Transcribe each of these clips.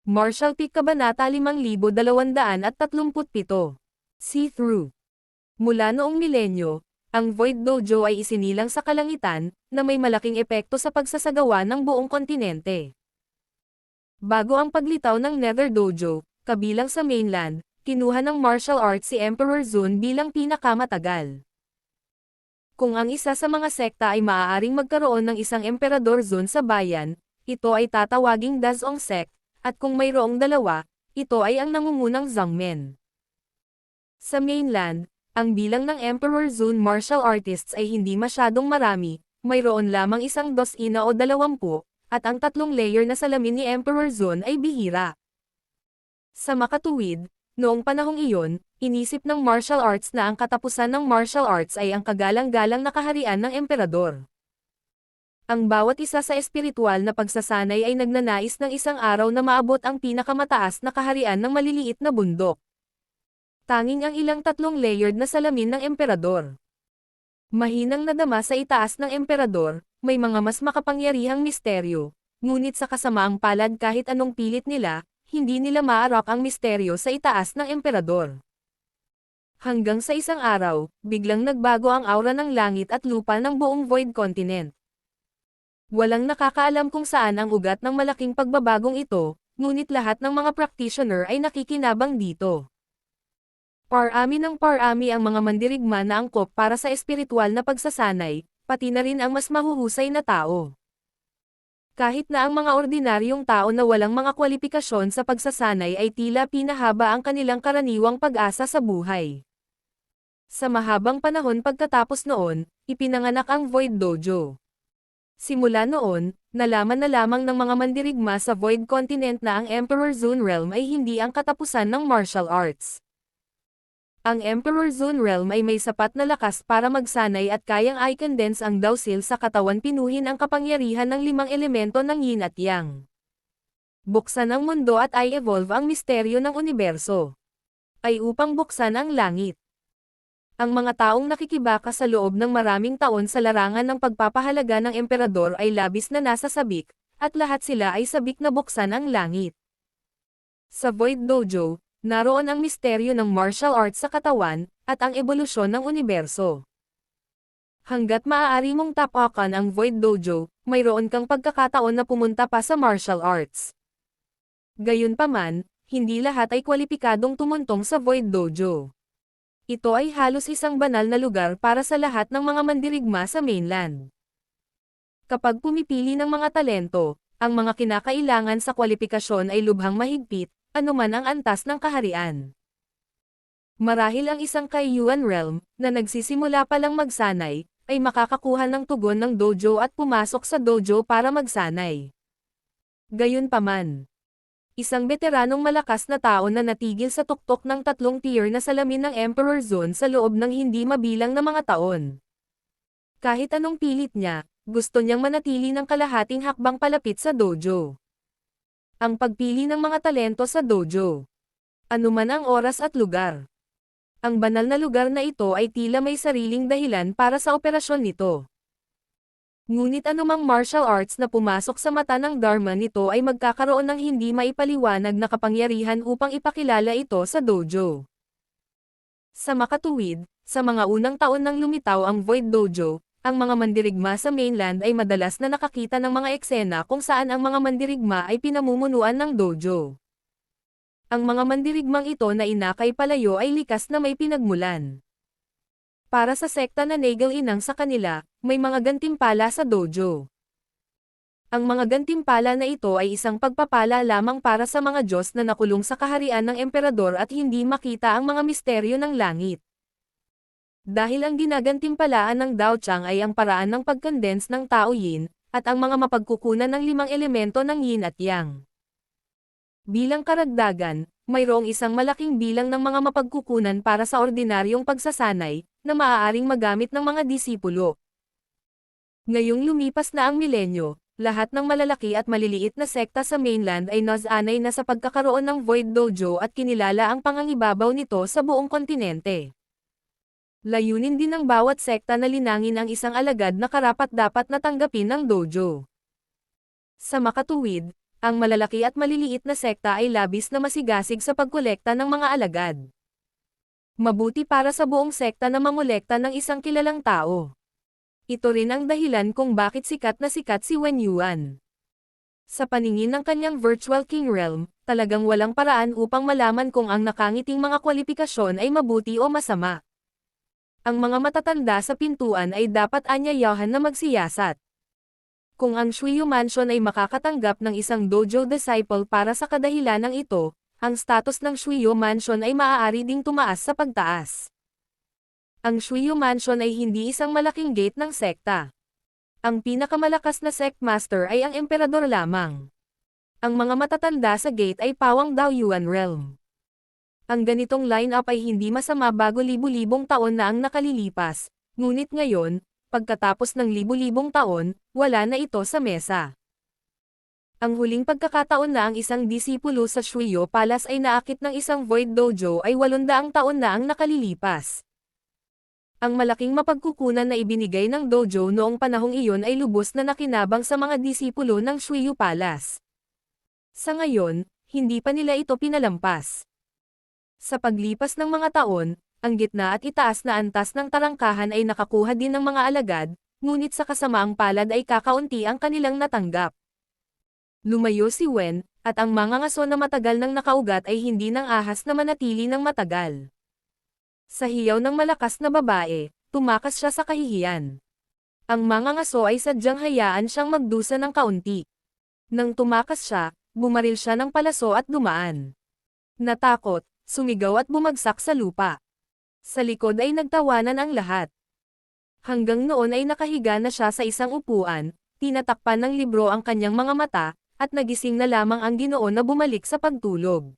Martial Peak Kabanata 5237. See-through. Mula noong milenyo, ang Void Dojo ay isinilang sa kalangitan, na may malaking epekto sa pagsasagawa ng buong kontinente. Bago ang paglitaw ng Nether Dojo, kabilang sa mainland, kinuha ng martial arts si Emperor Zun bilang pinakamatagal. Kung ang isa sa mga sekta ay maaaring magkaroon ng isang Emperador Zun sa bayan, ito ay tatawaging Dazong Sect, at kung mayroong dalawa, ito ay ang nangungunang Zangmen. Sa mainland, ang bilang ng Emperor Zun martial artists ay hindi masyadong marami, mayroon lamang 12 o 20, at ang 3 layer na salamin ni Emperor Zun ay bihira. Sa makatuwid, noong panahong iyon, inisip ng martial arts na ang katapusan ng martial arts ay ang kagalang-galang na kaharian ng emperador. Ang bawat isa sa espiritual na pagsasanay ay nagnanais ng isang araw na maabot ang pinakamataas na kaharian ng maliliit na bundok. Tanging ang ilang 3 layered na salamin ng emperador. Mahinang nadama sa itaas ng emperador, may mga mas makapangyarihang misteryo, ngunit sa kasamaang palad kahit anong pilit nila, hindi nila maarak ang misteryo sa itaas ng emperador. Hanggang sa isang araw, biglang nagbago ang aura ng langit at lupa ng buong Void Continent. Walang nakakaalam kung saan ang ugat ng malaking pagbabagong ito, ngunit lahat ng mga practitioner ay nakikinabang dito. Parami ng parami ang mga mandirigma na angkop para sa espiritual na pagsasanay, pati na rin ang mas mahuhusay na tao. Kahit na ang mga ordinaryong tao na walang mga kwalifikasyon sa pagsasanay ay tila pinahaba ang kanilang karaniwang pag-asa sa buhay. Sa mahabang panahon pagkatapos noon, ipinanganak ang Void Dojo. Simula noon, nalaman na lamang ng mga mandirigma sa Void Continent na ang Emperor Zun Realm ay hindi ang katapusan ng martial arts. Ang Emperor Zun Realm ay may sapat na lakas para magsanay at kayang i-condense ang Dao-Sil sa katawan, pinuhin ang kapangyarihan ng 5 elemento ng Yin at Yang. Buksan ang mundo at i-evolve ang misteryo ng universo. Ay upang buksan ang langit. Ang mga taong nakikibaka sa loob ng maraming taon sa larangan ng pagpapahalaga ng emperador ay labis na nasa sabik, at lahat sila ay sabik na buksan ang langit. Sa Void Dojo, naroon ang misteryo ng martial arts sa katawan, at ang ebolusyon ng universo. Hanggat maaari mong tapakan ang Void Dojo, mayroon kang pagkakataon na pumunta pa sa martial arts. Gayunpaman, hindi lahat ay kwalipikadong tumuntong sa Void Dojo. Ito ay halos isang banal na lugar para sa lahat ng mga mandirigma sa mainland. Kapag pumipili ng mga talento, ang mga kinakailangan sa kwalifikasyon ay lubhang mahigpit, anuman ang antas ng kaharian. Marahil ang isang Kaiyuan Realm, na nagsisimula pa lang magsanay, ay makakakuha ng tugon ng dojo at pumasok sa dojo para magsanay. Gayunpaman, isang veteranong malakas na tao na natigil sa tuktok ng 3 tier na salamin ng Emperor Zun sa loob ng hindi mabilang na mga taon. Kahit anong pilit niya, gusto niyang manatili ng kalahating hakbang palapit sa dojo. Ang pagpili ng mga talento sa dojo. Anuman ang oras at lugar. Ang banal na lugar na ito ay tila may sariling dahilan para sa operasyon nito. Ngunit anumang martial arts na pumasok sa mata ng Dharma nito ay magkakaroon ng hindi maipaliwanag na kapangyarihan upang ipakilala ito sa dojo. Sa makatuwid, sa mga unang taon nang lumitaw ang Void Dojo, ang mga mandirigma sa mainland ay madalas na nakakita ng mga eksena kung saan ang mga mandirigma ay pinamumunuan ng dojo. Ang mga mandirigmang ito na inakay palayo ay likas na may pinagmulan. Para sa sekta na nagal-inang sa kanila, may mga gantimpala sa dojo. Ang mga gantimpala na ito ay isang pagpapala lamang para sa mga Diyos na nakulong sa kaharian ng emperador at hindi makita ang mga misteryo ng langit. Dahil ang ginagantimpalaan ng Dao Chang ay ang paraan ng pag-condense ng Tao Yin, at ang mga mapagkukunan ng 5 elemento ng Yin at Yang. Bilang karagdagan, mayroong isang malaking bilang ng mga mapagkukunan para sa ordinaryong pagsasanay, na maaaring magamit ng mga disipulo. Ngayong lumipas na ang milenyo, lahat ng malalaki at maliliit na sekta sa mainland ay nasanay na sa pagkakaroon ng Void Dojo at kinilala ang pangangibabaw nito sa buong kontinente. Layunin din ng bawat sekta na linangin ang isang alagad na karapat-dapat na tanggapin ng dojo. Sa makatuwid, Ang malalaki at maliliit na sekta ay labis na masigasig sa pagkolekta ng mga alagad. Mabuti para sa buong sekta na mangolekta ng isang kilalang tao. Ito rin ang dahilan kung bakit sikat si Wen Yuan. Sa paningin ng kanyang Virtual King Realm, talagang walang paraan upang malaman kung ang nakangiting mga kwalifikasyon ay mabuti o masama. Ang mga matatanda sa pintuan ay dapat anyayahan na magsiyasat. Kung ang Shuyu Mansion ay makakatanggap ng isang dojo disciple para sa kadahilanang ito, ang status ng Shuyu Mansion ay maaari ding tumaas sa pagtaas. Ang Shuyu Mansion ay hindi isang malaking gate ng sekta. Ang pinakamalakas na sect master ay ang emperador lamang. Ang mga matatanda sa gate ay pawang Daoyuan Realm. Ang ganitong line-up ay hindi masama bago libu-libong taon na ang nakalilipas, ngunit ngayon, pagkatapos ng libu-libong taon, wala na ito sa mesa. Ang huling pagkakataon na ang isang disipulo sa Shuyo Palace ay naakit ng isang Void Dojo ay 800 taon na ang nakalilipas. Ang malaking mapagkukunan na ibinigay ng dojo noong panahong iyon ay lubos na nakinabang sa mga disipulo ng Shuyo Palace. Sa ngayon, hindi pa nila ito pinalampas. Sa paglipas ng mga taon, ang gitna at itaas na antas ng tarangkahan ay nakakuha din ng mga alagad, ngunit sa kasamaang palad ay kakaunti ang kanilang natanggap. Lumayo si Wen, at ang mga ngaso na matagal nang nakaugat ay hindi nang ahas na manatili ng matagal. Sa hiyaw ng malakas na babae, tumakas siya sa kahihiyan. Ang mga ngaso ay sadyang hayaan siyang magdusa ng kaunti. Nang tumakas siya, bumaril siya ng palaso at dumaan. Natakot, sumigaw at bumagsak sa lupa. Sa likod ay nagtawanan ang lahat. Hanggang noon ay nakahiga na siya sa isang upuan, tinatakpan ng libro ang kanyang mga mata, at nagising na lamang ang Ginoo na bumalik sa pagtulog.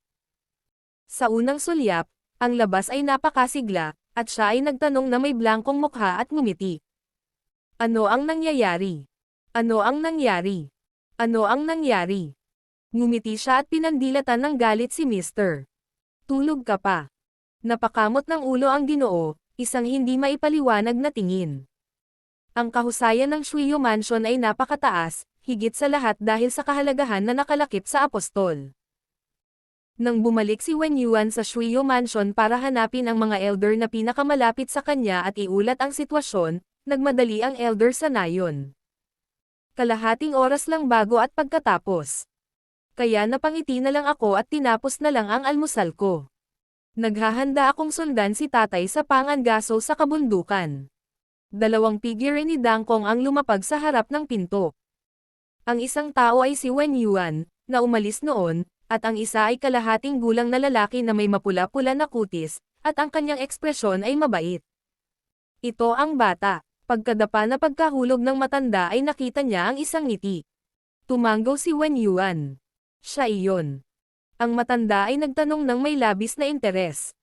Sa unang sulyap, ang labas ay napakasigla, at siya ay nagtanong na may blangkong mukha at ngumiti. Ano ang nangyayari? Ano ang nangyari? Ano ang nangyari? Ngumiti siya at pinandilatan ng galit si Mr. Tulog ka pa. Napakamot ng ulo ang Ginoo, isang hindi maipaliwanag na tingin. Ang kahusayan ng Shuyo Mansion ay napakataas, higit sa lahat dahil sa kahalagahan na nakalakip sa apostol. Nang bumalik si Wen Yuan sa Shuyo Mansion para hanapin ang mga elder na pinakamalapit sa kanya at iulat ang sitwasyon, nagmadali ang elder sa nayon. Kalahating oras lang bago at pagkatapos. Kaya napangiti na lang ako at tinapos na lang ang almusal ko. Naghahanda akong sundan si tatay sa pangangaso sa kabundukan. Dalawang figure ni Dangkong ang lumapag sa harap ng pinto. Ang isang tao ay si Wen Yuan, na umalis noon, at ang isa ay kalahating gulang na lalaki na may mapula-pula na kutis, at ang kanyang ekspresyon ay mabait. Ito ang bata. Pagkadapa na pagkahulog ng matanda ay nakita niya ang isang ngiti. Tumanggo si Wen Yuan. Siya iyon. Ang matanda ay nagtanong ng may labis na interes.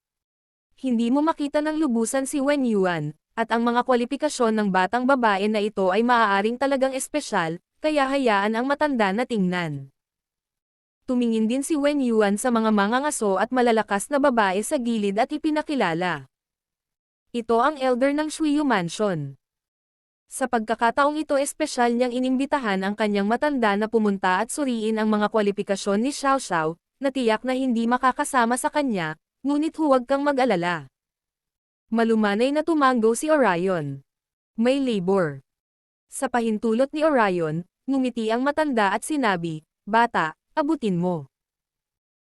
Hindi mo makita ng lubusan si Wen Yuan, at ang mga kwalifikasyon ng batang babae na ito ay maaaring talagang espesyal, kaya hayaan ang matanda na tingnan. Tumingin din si Wen Yuan sa mga mangangaso at malalakas na babae sa gilid at ipinakilala. Ito ang elder ng Shuyu Mansion. Sa pagkakataong ito espesyal niyang inimbitahan ang kanyang matanda na pumunta at suriin ang mga kwalifikasyon ni Xiao Xiao, na tiyak na hindi makakasama sa kanya, ngunit huwag kang mag-alala. Malumanay na tumanggo si Orion. May labor. Sa pahintulot ni Orion, ngumiti ang matanda at sinabi, "Bata, abutin mo."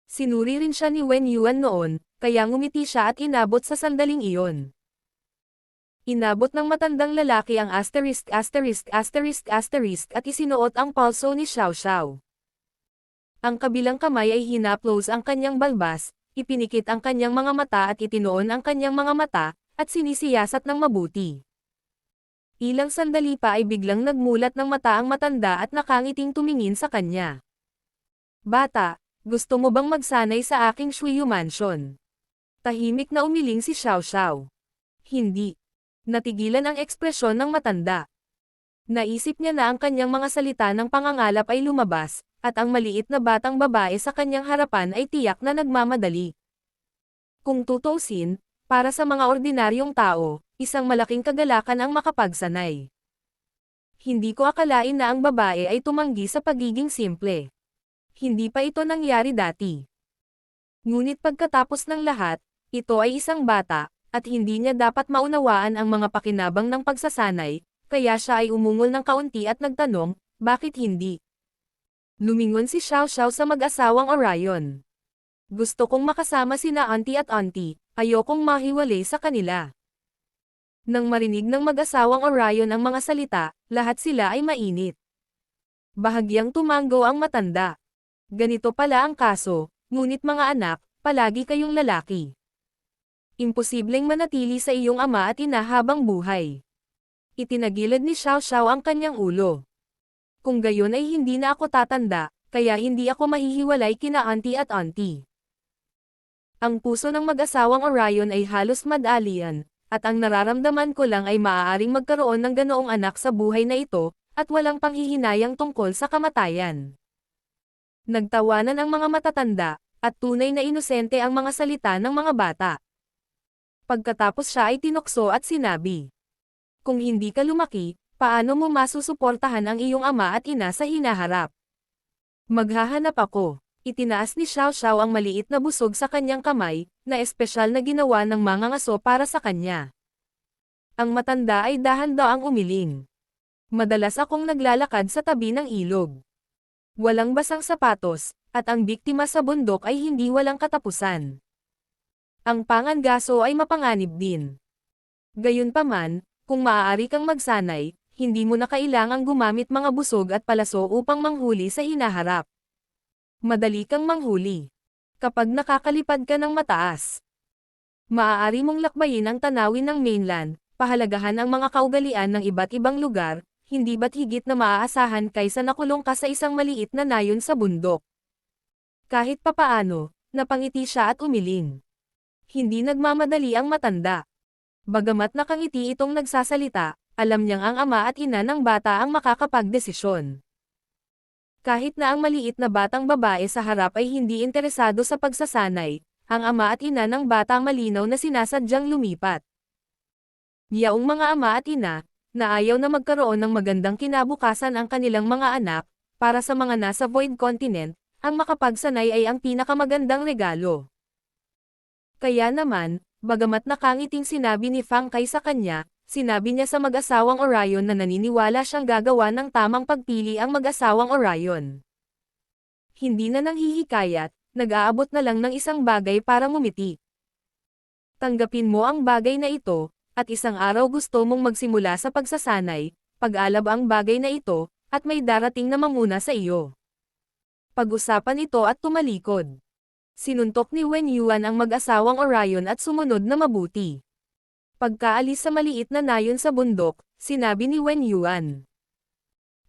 Sinuri rin siya ni Wen Yuan noon, kaya ngumiti siya at inabot sa sandaling iyon. Inabot ng matandang lalaki ang ***** at isinuot ang pulso ni Xiao Xiao. Ang kabilang kamay ay hinaplos ang kanyang balbas, ipinikit ang kanyang mga mata at itinoon ang kanyang mga mata, at sinisiyasat ng mabuti. Ilang sandali pa ay biglang nagmulat ng mata ang matanda at nakangiting tumingin sa kanya. "Bata, gusto mo bang magsanay sa aking Shuyu Mansion?" Tahimik na umiling si Xiao Xiao. Hindi. Natigilan ang ekspresyon ng matanda. Naisip niya na ang kanyang mga salita ng pangangalap ay lumabas, at ang maliit na batang babae sa kanyang harapan ay tiyak na nagmamadali. Kung tutuusin, para sa mga ordinaryong tao, isang malaking kagalakan ang makapagsanay. Hindi ko akalain na ang babae ay tumanggi sa pagiging simple. Hindi pa ito nangyari dati. Ngunit pagkatapos ng lahat, ito ay isang bata, at hindi niya dapat maunawaan ang mga pakinabang ng pagsasanay, kaya siya ay umungol ng kaunti at nagtanong, bakit hindi? Lumingon si Xiao Xiao sa mag-asawang Orion. Gusto kong makasama sina auntie at auntie, ayokong mahiwalay sa kanila. Nang marinig ng mag-asawang Orion ang mga salita, lahat sila ay mainit. Bahagyang tumango ang matanda. Ganito pala ang kaso, ngunit mga anak, palagi kayong lalaki. Imposibleng manatili sa iyong ama at ina habang buhay. Itinagilid ni Xiao Xiao ang kanyang ulo. Kung gayon ay hindi na ako tatanda, kaya hindi ako mahihiwalay kina auntie at auntie. Ang puso ng mag-asawang Orion ay halos madalian, at ang nararamdaman ko lang ay maaaring magkaroon ng ganoong anak sa buhay na ito, at walang panghihinayang tungkol sa kamatayan. Nagtawanan ang mga matatanda, at tunay na inosente ang mga salita ng mga bata. Pagkatapos siya ay tinukso at sinabi, kung hindi ka lumaki, paano mo masusuportahan ang iyong ama at ina sa hinaharap? Maghahanap ako. Itinaas ni Xiao Xiao ang maliit na busog sa kanyang kamay, na espesyal na ginawa ng mga ngaso para sa kanya. Ang matanda ay dahan-daang umiling. Madalas akong naglalakad sa tabi ng ilog. Walang basang sapatos, at ang biktima sa bundok ay hindi walang katapusan. Ang pangangaso ay mapanganib din. Gayunpaman, kung maaari kang magsanay, hindi mo na kailangang gumamit mga busog at palaso upang manghuli sa hinaharap. Madali kang manghuli. Kapag nakakalipad ka ng mataas, maaari mong lakbayin ang tanawin ng mainland, pahalagahan ang mga kaugalian ng iba't ibang lugar, hindi ba't higit na maaasahan kaysa nakulong ka sa isang maliit na nayon sa bundok. Kahit papaano, napangiti siya at umiling. Hindi nagmamadali ang matanda. Bagamat nakangiti itong nagsasalita, alam niyang ang ama at ina ng bata ang makakapagdesisyon. Kahit na ang maliit na batang babae sa harap ay hindi interesado sa pagsasanay, ang ama at ina ng bata malinaw na sinasadyang lumipat. Yaong mga ama at ina, na ayaw na magkaroon ng magandang kinabukasan ang kanilang mga anak, para sa mga nasa Void Continent, ang makapagsanay ay ang pinakamagandang regalo. Kaya naman, bagamat nakangiting sinabi ni Fang Kai sa kanya, sinabi niya sa mag-asawang Orion na naniniwala siyang gagawa ng tamang pagpili ang mag-asawang Orion. Hindi na nanghihikayat, nag-aabot na lang ng isang bagay para ngumiti. Tanggapin mo ang bagay na ito, at isang araw gusto mong magsimula sa pagsasanay, pag-alab ang bagay na ito, at may darating na manguna sa iyo. Pag-usapan ito at tumalikod. Sinuntok ni Wen Yuan ang mag-asawang Orion at sumunod na mabuti. Pagkaalis sa maliit na nayon sa bundok, sinabi ni Wen Yuan,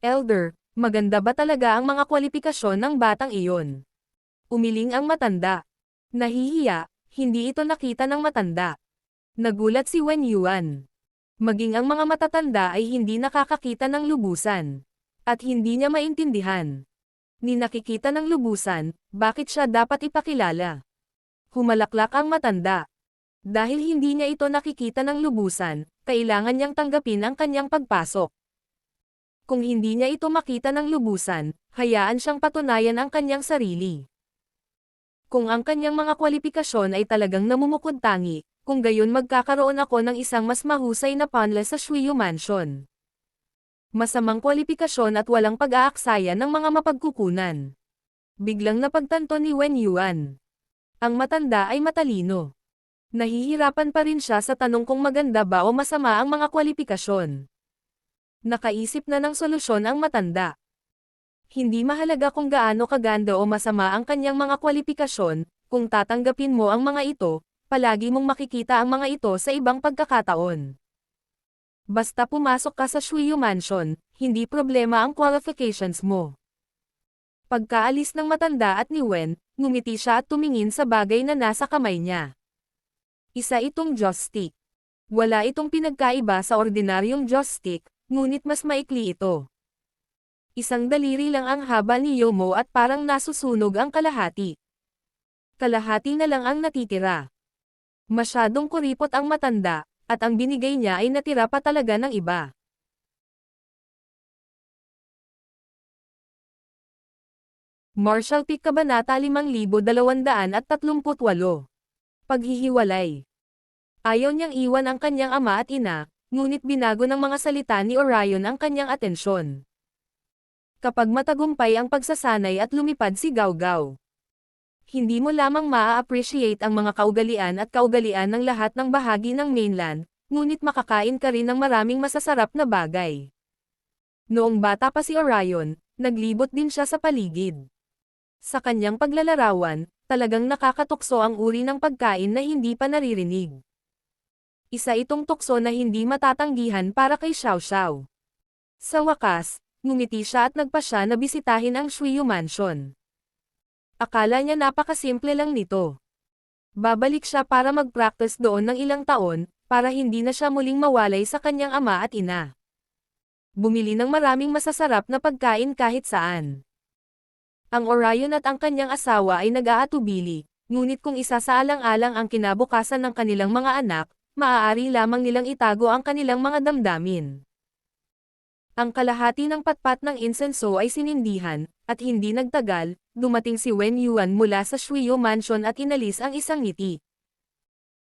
Elder, maganda ba talaga ang mga kwalifikasyon ng batang iyon? Umiling ang matanda. Nahihiya, hindi ito nakita ng matanda. Nagulat si Wen Yuan. Maging ang mga matatanda ay hindi nakakakita ng lubusan. At hindi niya maintindihan. Ni nakikita ng lubusan, bakit siya dapat ipakilala? Humalaklak ang matanda. Dahil hindi niya ito nakikita ng lubusan, kailangan niyang tanggapin ang kanyang pagpasok. Kung hindi niya ito makita ng lubusan, hayaan siyang patunayan ang kanyang sarili. Kung ang kanyang mga kwalifikasyon ay talagang namumukod-tangi, kung gayon magkakaroon ako ng isang mas mahusay na panla sa Shuyu Mansion. Masamang kwalifikasyon at walang pag-aaksaya ng mga mapagkukunan. Biglang napagtanto ni Wen Yuan. Ang matanda ay matalino. Nahihirapan pa rin siya sa tanong kung maganda ba o masama ang mga kwalifikasyon. Nakaisip na ng solusyon ang matanda. Hindi mahalaga kung gaano kaganda o masama ang kanyang mga kwalifikasyon, kung tatanggapin mo ang mga ito, palagi mong makikita ang mga ito sa ibang pagkakataon. Basta pumasok ka sa Shuyu Mansion, hindi problema ang qualifications mo. Pagkaalis ng matanda at ni Wen, ngumiti siya at tumingin sa bagay na nasa kamay niya. Isa itong joystick. Wala itong pinagkaiba sa ordinaryong joystick, ngunit mas maikli ito. Isang daliri lang ang haba ni Yomo at parang nasusunog ang kalahati. Kalahati na lang ang natitira. Masyadong kuripot ang matanda, at ang binigay niya ay natira pa talaga ng iba. Marshall Peak Kabanata 5238. Paghihiwalay. Ayaw niyang iwan ang kanyang ama at ina, ngunit binago ng mga salita ni Orion ang kanyang atensyon. Kapag matagumpay ang pagsasanay at lumipad si Gawgaw, hindi mo lamang maa-appreciate ang mga kaugalian at kaugalian ng lahat ng bahagi ng mainland, ngunit makakain ka rin ng maraming masasarap na bagay. Noong bata pa si Orion, naglibot din siya sa paligid. Sa kanyang paglalarawan, talagang nakakatukso ang uri ng pagkain na hindi pa naririnig. Isa itong tukso na hindi matatanggihan para kay Xiao Xiao. Sa wakas, ngumiti siya at nagpasya na bisitahin ang Shuyu Mansion. Akala niya napakasimple lang nito. Babalik siya para mag-practice doon ng ilang taon, para hindi na siya muling mawalay sa kanyang ama at ina. Bumili ng maraming masasarap na pagkain kahit saan. Ang Orion at ang kanyang asawa ay nag-aatubili, ngunit kung isasaalang-alang ang kinabukasan ng kanilang mga anak, maaari lamang nilang itago ang kanilang mga damdamin. Ang kalahati ng patpat ng insenso ay sinindihan, at hindi nagtagal, dumating si Wen Yuan mula sa Shuyo Mansion at inalis ang isang ngiti.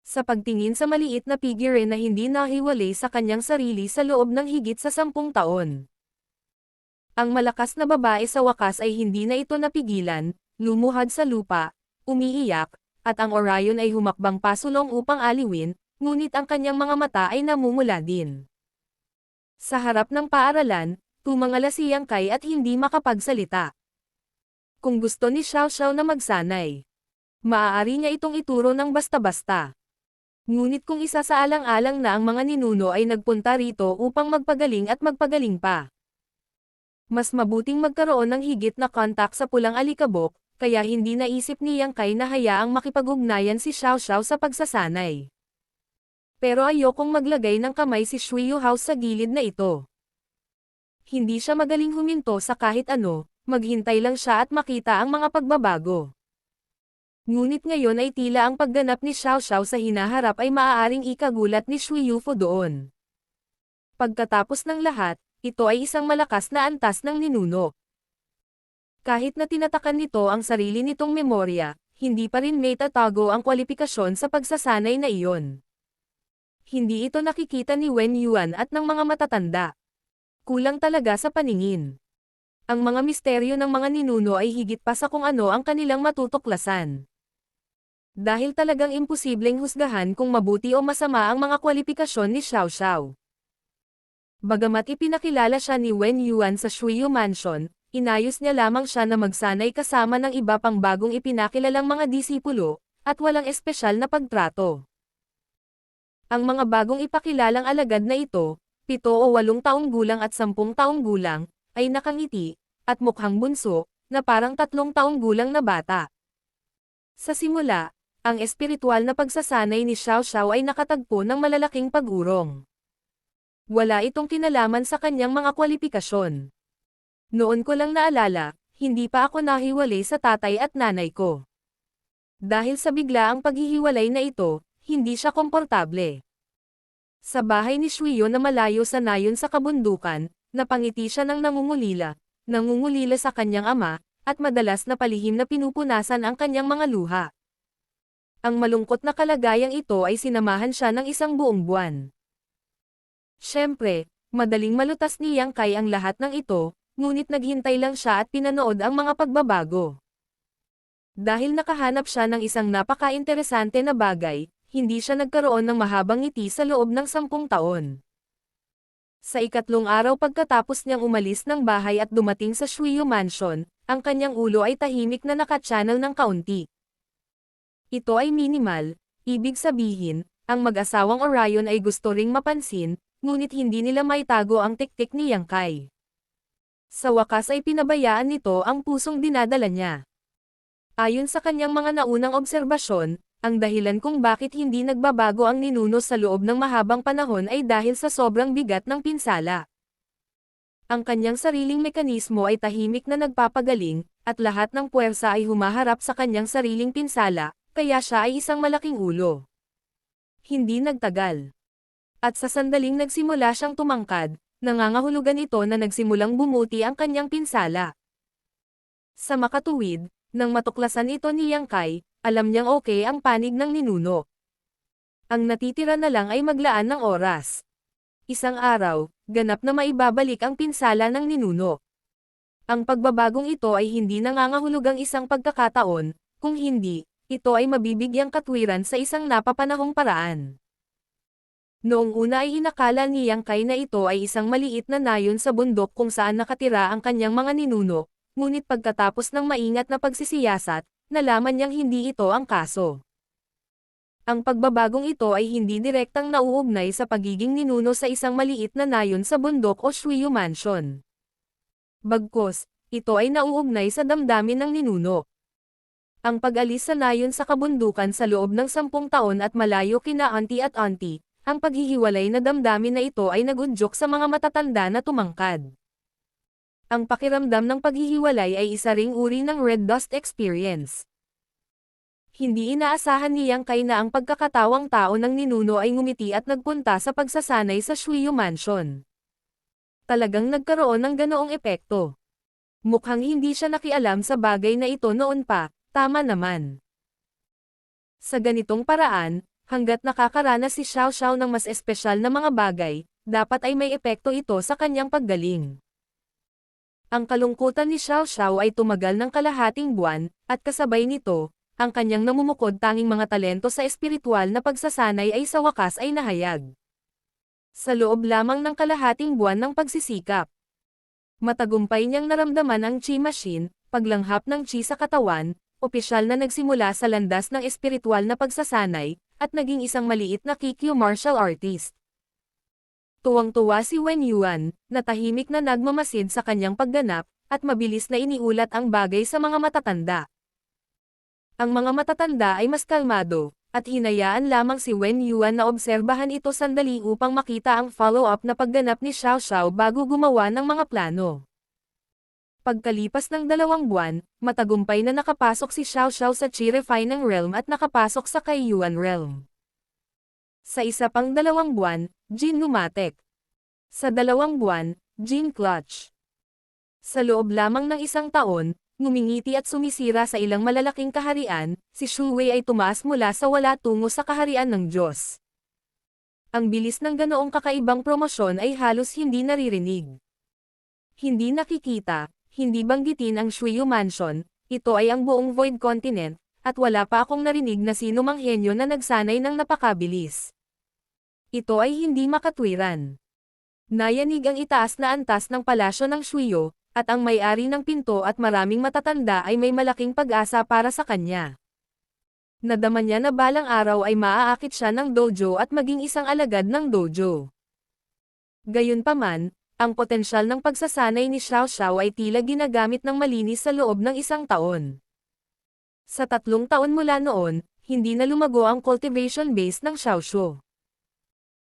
Sa pagtingin sa maliit na figure na hindi nahiwalay sa kanyang sarili sa loob ng higit sa 10 taon. Ang malakas na babae sa wakas ay hindi na ito napigilan, lumuhad sa lupa, umiiyak, at ang Orion ay humakbang pasulong upang aliwin, ngunit ang kanyang mga mata ay namumula din. Sa harap ng paaralan, tumangala si Yang Kai at hindi makapagsalita. Kung gusto ni Xiao Xiao na magsanay, maaari niya itong ituro ng basta-basta. Ngunit kung isasaalang-alang na ang mga ninuno ay nagpunta rito upang magpagaling at magpagaling pa, mas mabuting magkaroon ng higit na kontak sa pulang alikabok, kaya hindi naisip ni Yang Kai na hayaang makipag-ugnayan si Xiao Xiao sa pagsasanay. Pero ayokong maglagay ng kamay si Shuyu House sa gilid na ito. Hindi siya magaling huminto sa kahit ano, maghintay lang siya at makita ang mga pagbabago. Ngunit ngayon ay tila ang pagganap ni Xiao Xiao sa hinaharap ay maaaring ikagulat ni Shuyu Fu doon. Pagkatapos ng lahat, ito ay isang malakas na antas ng ninuno. Kahit na tinatakan nito ang sarili nitong memorya, hindi pa rin may tatago ang kwalifikasyon sa pagsasanay na iyon. Hindi ito nakikita ni Wen Yuan at ng mga matatanda. Kulang talaga sa paningin. Ang mga misteryo ng mga ninuno ay higit pa sa kung ano ang kanilang matutuklasan. Dahil talagang imposibleng husgahan kung mabuti o masama ang mga kwalifikasyon ni Xiao Xiao. Bagamat ipinakilala siya ni Wen Yuan sa Shuyu Mansion, inayos niya lamang siya na magsanay kasama ng iba pang bagong ipinakilalang mga disipulo, at walang espesyal na pagtrato. Ang mga bagong ipakilalang alagad na ito, 7 o 8 taong gulang at 10 taong gulang, ay nakangiti, at mukhang bunso, na parang 3 taong gulang na bata. Sa simula, ang espiritual na pagsasanay ni Xiao Xiao ay nakatagpo ng malalaking pag-urong. Wala itong kinalaman sa kanyang mga kwalifikasyon. Noon ko lang naalala, hindi pa ako nahiwalay sa tatay at nanay ko. Dahil sa biglaang paghihiwalay na ito, hindi siya komportable. Sa bahay ni Shuyo na malayo sa nayon sa kabundukan, napangiti siya ng nangungulila sa kanyang ama, at madalas na palihim na pinupunasan ang kanyang mga luha. Ang malungkot na kalagayang ito ay sinamahan siya ng isang buong buwan. Siyempre, madaling malutas ni Yang Kai ang lahat ng ito, ngunit naghintay lang siya at pinanood ang mga pagbabago. Dahil nakahanap siya ng isang napaka-interesante na bagay, hindi siya nagkaroon ng mahabang ngiti sa loob ng 10 taon. Sa ikatlong araw pagkatapos niyang umalis ng bahay at dumating sa Shuyu Mansion, ang kanyang ulo ay tahimik na naka-channel ng kaunti. Ito ay minimal, ibig sabihin, ang mag-asawang Orion ay gusto ring mapansin, ngunit hindi nila maitago ang tiktik ni Yang Kai. Sa wakas ay pinabayaan nito ang pusong dinadala niya. Ayon sa kanyang mga naunang obserbasyon, ang dahilan kung bakit hindi nagbabago ang ninuno sa loob ng mahabang panahon ay dahil sa sobrang bigat ng pinsala. Ang kanyang sariling mekanismo ay tahimik na nagpapagaling, at lahat ng puwersa ay humaharap sa kanyang sariling pinsala, kaya siya ay isang malaking ulo. Hindi nagtagal. At sa sandaling nagsimula siyang tumangkad, nangangahulugan ito na nagsimulang bumuti ang kanyang pinsala. Sa makatuwid, nang matuklasan ito ni Yang Kai, alam niyang okay ang panig ng ninuno. Ang natitira na lang ay maglaan ng oras. Isang araw, ganap na maibabalik ang pinsala ng ninuno. Ang pagbabagong ito ay hindi nangangahulugang isang pagkakataon, kung hindi, ito ay mabibigyang katwiran sa isang napapanahong paraan. Noong una ay inakala ni Yang Kai na ito ay isang maliit na nayon sa bundok kung saan nakatira ang kanyang mga ninuno, ngunit pagkatapos ng maingat na pagsisiyasat, nalaman niyang hindi ito ang kaso. Ang pagbabagong ito ay hindi direktang nauugnay sa pagiging ninuno sa isang maliit na nayon sa bundok o Shuyu Mansion. Bagkus, ito ay nauugnay sa damdamin ng ninuno. Ang pag-alis sa nayon sa kabundukan sa loob ng 10 taon at malayo kina auntie at auntie, ang paghihiwalay na damdamin na ito ay nagudyok sa mga matatanda na tumangkad. Ang pakiramdam ng paghihiwalay ay isa ring uri ng red dust experience. Hindi inaasahan ni Yang Kai na ang pagkakatawang tao ng ninuno ay ngumiti at nagpunta sa pagsasanay sa Shuyu Mansion. Talagang nagkaroon ng ganoong epekto. Mukhang hindi siya nakialam sa bagay na ito noon pa, tama naman. Sa ganitong paraan, hanggat nakakaranas si Xiao Xiao ng mas espesyal na mga bagay, dapat ay may epekto ito sa kanyang paggaling. Ang kalungkutan ni Xiao Xiao ay tumagal ng kalahating buwan, at kasabay nito, ang kanyang namumukod tanging mga talento sa espiritual na pagsasanay ay sa wakas ay nahayag. Sa loob lamang ng kalahating buwan ng pagsisikap, matagumpay niyang naramdaman ang Chi Machine, paglanghap ng Chi sa katawan, opisyal na nagsimula sa landas ng espiritual na pagsasanay, at naging isang maliit na Kikyo martial artist. Tuwang-tuwa si Wen Yuan, na tahimik na nagmamasid sa kanyang pagganap, at mabilis na iniulat ang bagay sa mga matatanda. Ang mga matatanda ay mas kalmado, at hinayaan lamang si Wen Yuan na obserbahan ito sandali upang makita ang follow-up na pagganap ni Xiao Xiao bago gumawa ng mga plano. Pagkalipas ng 2 buwan, matagumpay na nakapasok si Xiao Xiao sa Chi Refining Realm at nakapasok sa Kai Yuan Realm. Sa isa pang 2 buwan, Jin Lumatek. Sa 2 buwan, Jin Clutch. Sa loob lamang ng 1 taon, ngumingiti at sumisira sa ilang malalaking kaharian, si Shu Wei ay tumaas mula sa wala tungo sa kaharian ng Diyos. Ang bilis ng ganoong kakaibang promosyon ay halos hindi naririnig. Hindi nakikita, hindi banggitin ang Shuyu Mansion, ito ay ang buong Void Continent, at wala pa akong narinig na sino mang henyo na nagsanay ng napakabilis. Ito ay hindi makatwiran. Nayanig ang itaas na antas ng palasyo ng Shuyu, at ang may-ari ng pinto at maraming matatanda ay may malaking pag-asa para sa kanya. Nadama niya na balang araw ay maaakit siya ng dojo at maging isang alagad ng dojo. Gayunpaman, ang potensyal ng pagsasanay ni Xiao Xiao ay tila ginagamit ng malinis sa loob ng 1 taon. Sa 3 taon mula noon, hindi na lumago ang cultivation base ng Xiao Xiao.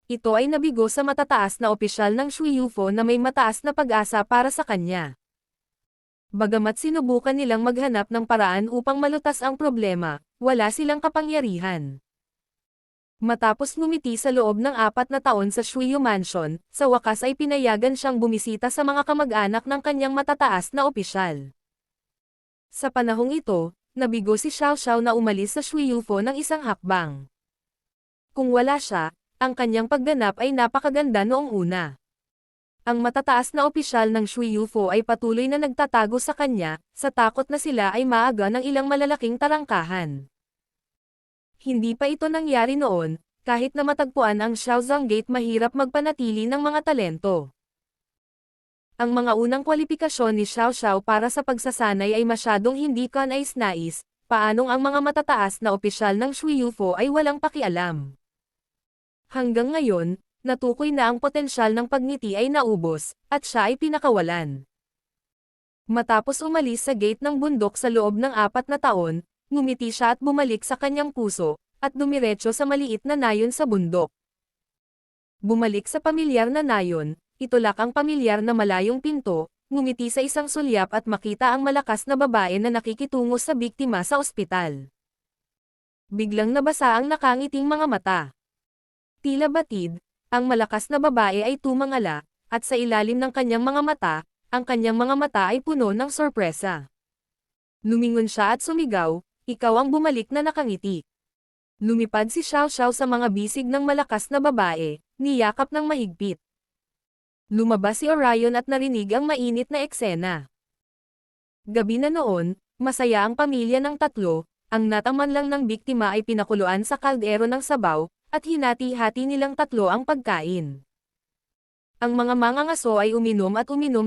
Ito ay nabigo sa matataas na opisyal ng Shuyufo na may mataas na pag-asa para sa kanya. Bagamat sinubukan nilang maghanap ng paraan upang malutas ang problema, wala silang kapangyarihan. Matapos ngumiti sa loob ng 4 na taon sa Shuyu Mansion, sa wakas ay pinayagan siyang bumisita sa mga kamag-anak ng kanyang matataas na opisyal. Sa panahong ito, nabigo si Xiao Xiao na umalis sa Shuyufo ng 1 hakbang. Kung wala siya, ang kanyang pagganap ay napakaganda noong una. Ang matataas na opisyal ng Shuyufo ay patuloy na nagtatago sa kanya, sa takot na sila ay maaga ng ilang malalaking tarangkahan. Hindi pa ito nangyari noon, kahit na matagpuan ang Xiaozang Gate mahirap magpanatili ng mga talento. Ang mga unang kwalipikasyon ni Xiao Xiao para sa pagsasanay ay masyadong hindi kanais-nais, paanong ang mga matataas na opisyal ng Shuyufo ay walang pakialam. Hanggang ngayon, natukoy na ang potensyal ng pagngiti ay naubos, at siya ay pinakawalan. Matapos umalis sa gate ng bundok sa loob ng 4 na taon, ngumiti siya at bumalik sa kanyang puso, at dumiretso sa maliit na nayon sa bundok. Bumalik sa pamilyar na nayon, itulak ang pamilyar na malayong pinto, ngumiti sa isang sulyap at makita ang malakas na babae na nakikitungo sa biktima sa ospital. Biglang nabasa ang nakangiting mga mata. Tila batid, ang malakas na babae ay tumangala, at sa ilalim ng kanyang mga mata, ang kanyang mga mata ay puno ng sorpresa. Lumingon siya at sumigaw, ikaw ang bumalik na nakangiti. Lumipad si Xiao Xiao sa mga bisig ng malakas na babae, niyakap ng mahigpit. Lumabas si Orion at narinig ang mainit na eksena. Gabi na noon, masaya ang pamilya ng tatlo, ang nataman lang ng biktima ay pinakuluan sa kaldero ng sabaw, at hinati-hati nilang tatlo ang pagkain. Ang mga mangangaso ay uminom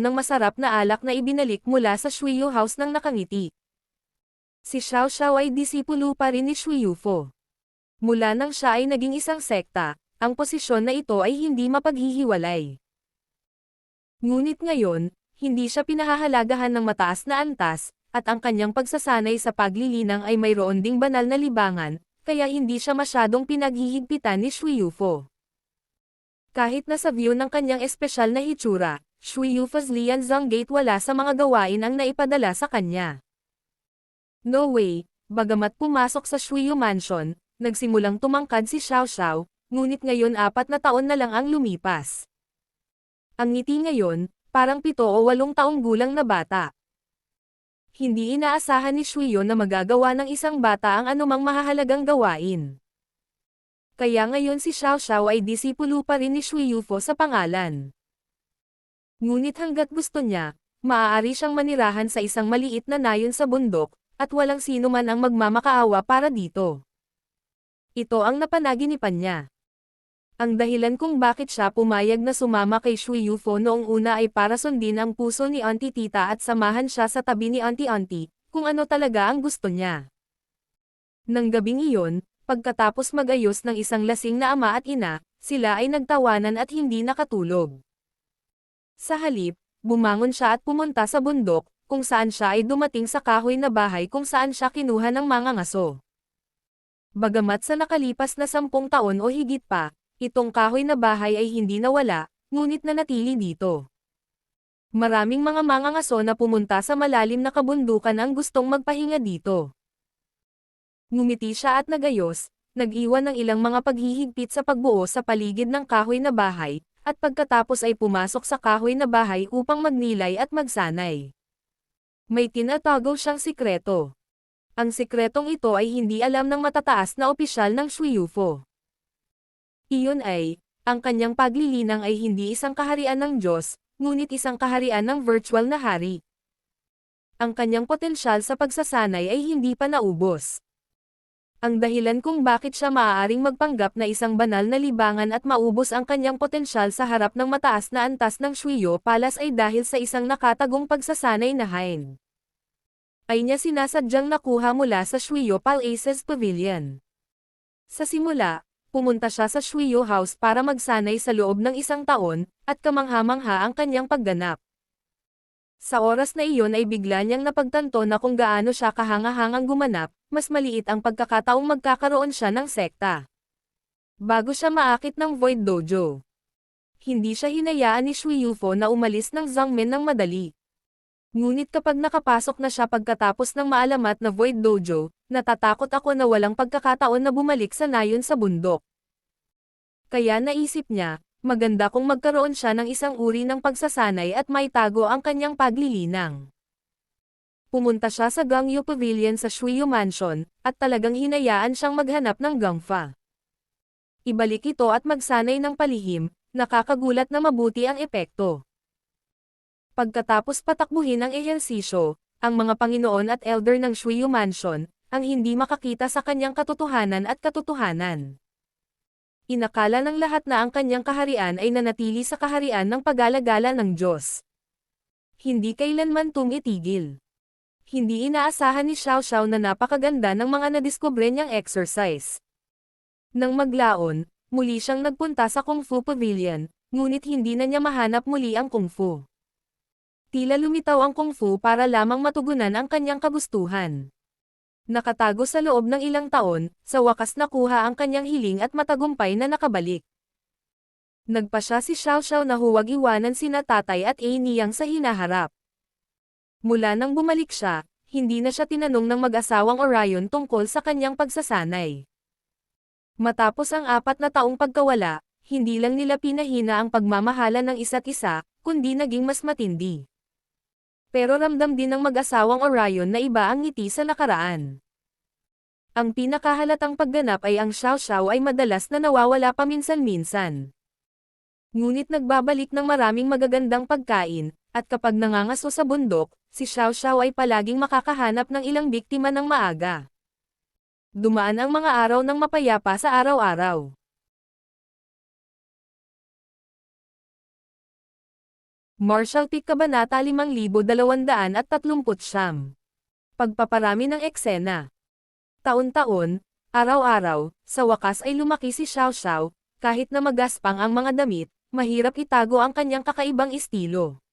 ng masarap na alak na ibinalik mula sa Shuyu House ng nakangiti. Si Xiao Xiao ay disipulo pa rin ni Shuyufo. Mula nang siya ay naging isang sekta, ang posisyon na ito ay hindi mapaghihiwalay. Ngunit ngayon, hindi siya pinahahalagahan ng mataas na antas, at ang kanyang pagsasanay sa paglilinang ay mayroon ding banal na libangan, kaya hindi siya masyadong pinaghihigpitan ni Shuyufo. Kahit na sa view ng kanyang espesyal na hitsura, Shuyufo's Lianzang Gate wala sa mga gawain ang naipadala sa kanya. No way, bagamat pumasok sa Shuyu Mansion, nagsimulang tumangkad si Xiao Xiao, ngunit ngayon 4 na taon na lang ang lumipas. Ang ngiti ngayon, parang 7 o 8 taong gulang na bata. Hindi inaasahan ni Shuyo na magagawa ng isang bata ang anumang mahahalagang gawain. Kaya ngayon si Xiao Xiao ay disipulo pa rin ni Shuyufo sa pangalan. Ngunit hanggat gusto niya, maaari siyang manirahan sa isang maliit na nayon sa bundok, at walang sino man ang magmamakaawa para dito. Ito ang napanaginipan niya. Ang dahilan kung bakit siya pumayag na sumama kay Shuyufo noong una ay para sundin ang puso ni Auntie Tita at samahan siya sa tabi ni Auntie kung ano talaga ang gusto niya. Nang gabing iyon, pagkatapos magayos ng isang lasing na ama at ina, sila ay nagtawanan at hindi nakatulog. Sa halip, bumangon siya at pumunta sa bundok, kung saan siya ay dumating sa kahoy na bahay kung saan siya kinuha ng mga ngaso. Bagamat sa nakalipas na 10 taon o higit pa, itong kahoy na bahay ay hindi nawala, ngunit nanatili dito. Maraming mga mangangaso na pumunta sa malalim na kabundukan ang gustong magpahinga dito. Ngumiti siya at nagayos, nag-iwan ng ilang mga paghihigpit sa pagbuo sa paligid ng kahoy na bahay, at pagkatapos ay pumasok sa kahoy na bahay upang magnilay at magsanay. May tinatago siyang sikreto. Ang sikretong ito ay hindi alam ng matataas na opisyal ng Shuyufo. Iyon ay, ang kanyang paglilinang ay hindi isang kaharian ng Diyos, ngunit isang kaharian ng virtual na hari. Ang kanyang potensyal sa pagsasanay ay hindi pa naubos. Ang dahilan kung bakit siya maaaring magpanggap na isang banal na libangan at maubos ang kanyang potensyal sa harap ng mataas na antas ng Shuyo Palace ay dahil sa isang nakatagong pagsasanay na hain. Ay niya sinasadyang nakuha mula sa Shuyo Palace's Pavilion. Sa simula, pumunta siya sa Shuyo House para magsanay sa loob ng 1 taon, at kamangha-mangha ang kanyang pagganap. Sa oras na iyon ay bigla niyang napagtanto na kung gaano siya kahanga-hangang gumanap, mas maliit ang pagkakataong magkakaroon siya ng sekta. Bago siya maakit ng Void Dojo, hindi siya hinayaan ni Shuyufo na umalis ng Zangmen ng madali. Ngunit kapag nakapasok na siya pagkatapos ng maalamat na Void Dojo, natatakot ako na walang pagkakataon na bumalik sa nayon sa bundok. Kaya naisip niya, maganda kung magkaroon siya ng isang uri ng pagsasanay at maitago ang kanyang paglilinang. Pumunta siya sa Gangyu Pavilion sa Shuyu Mansion, at talagang hinayaan siyang maghanap ng gangfa. Ibalik ito at magsanay ng palihim, nakakagulat na mabuti ang epekto. Pagkatapos patakbuhin ang ehersisyo, ang mga Panginoon at Elder ng Shuyu Mansion, ang hindi makakita sa kanyang katotohanan at katotohanan. Inakala ng lahat na ang kanyang kaharian ay nanatili sa kaharian ng pag-alagala ng Diyos. Hindi kailanman tumitigil. Hindi inaasahan ni Xiao Xiao na napakaganda ng mga nadiskubre niyang exercise. Nang maglaon, muli siyang nagpunta sa Kung Fu Pavilion, ngunit hindi na niya mahanap muli ang Kung Fu. Tila lumitaw ang Kung Fu para lamang matugunan ang kanyang kagustuhan. Nakatago sa loob ng ilang taon, sa wakas nakuha ang kanyang hiling at matagumpay na nakabalik. Nagpasya si Xiao Xiao na huwag iwanan sina tatay at niyang sa hinaharap. Mula nang bumalik siya, hindi na siya tinanong ng mag-asawang Orion tungkol sa kanyang pagsasanay. Matapos ang 4 na taong pagkawala, hindi lang nila pinahina ang pagmamahala ng isa't isa, kundi naging mas matindi. Pero ramdam din ng mag-asawang Orion na iba ang ngiti sa nakaraan. Ang pinakahalatang pagganap ay ang Xiao Xiao ay madalas na nawawala paminsan-minsan. Ngunit nagbabalik ng maraming magagandang pagkain, at kapag nangangaso sa bundok, si Xiao Xiao ay palaging makakahanap ng ilang biktima ng maaga. Dumaan ang mga araw ng mapayapa sa araw-araw. Martial Peak Kabanata 5239. Pagpaparami ng eksena. Taon-taon, araw-araw, sa wakas ay lumaki si Xiao Xiao, kahit na magaspang ang mga damit, mahirap itago ang kanyang kakaibang estilo.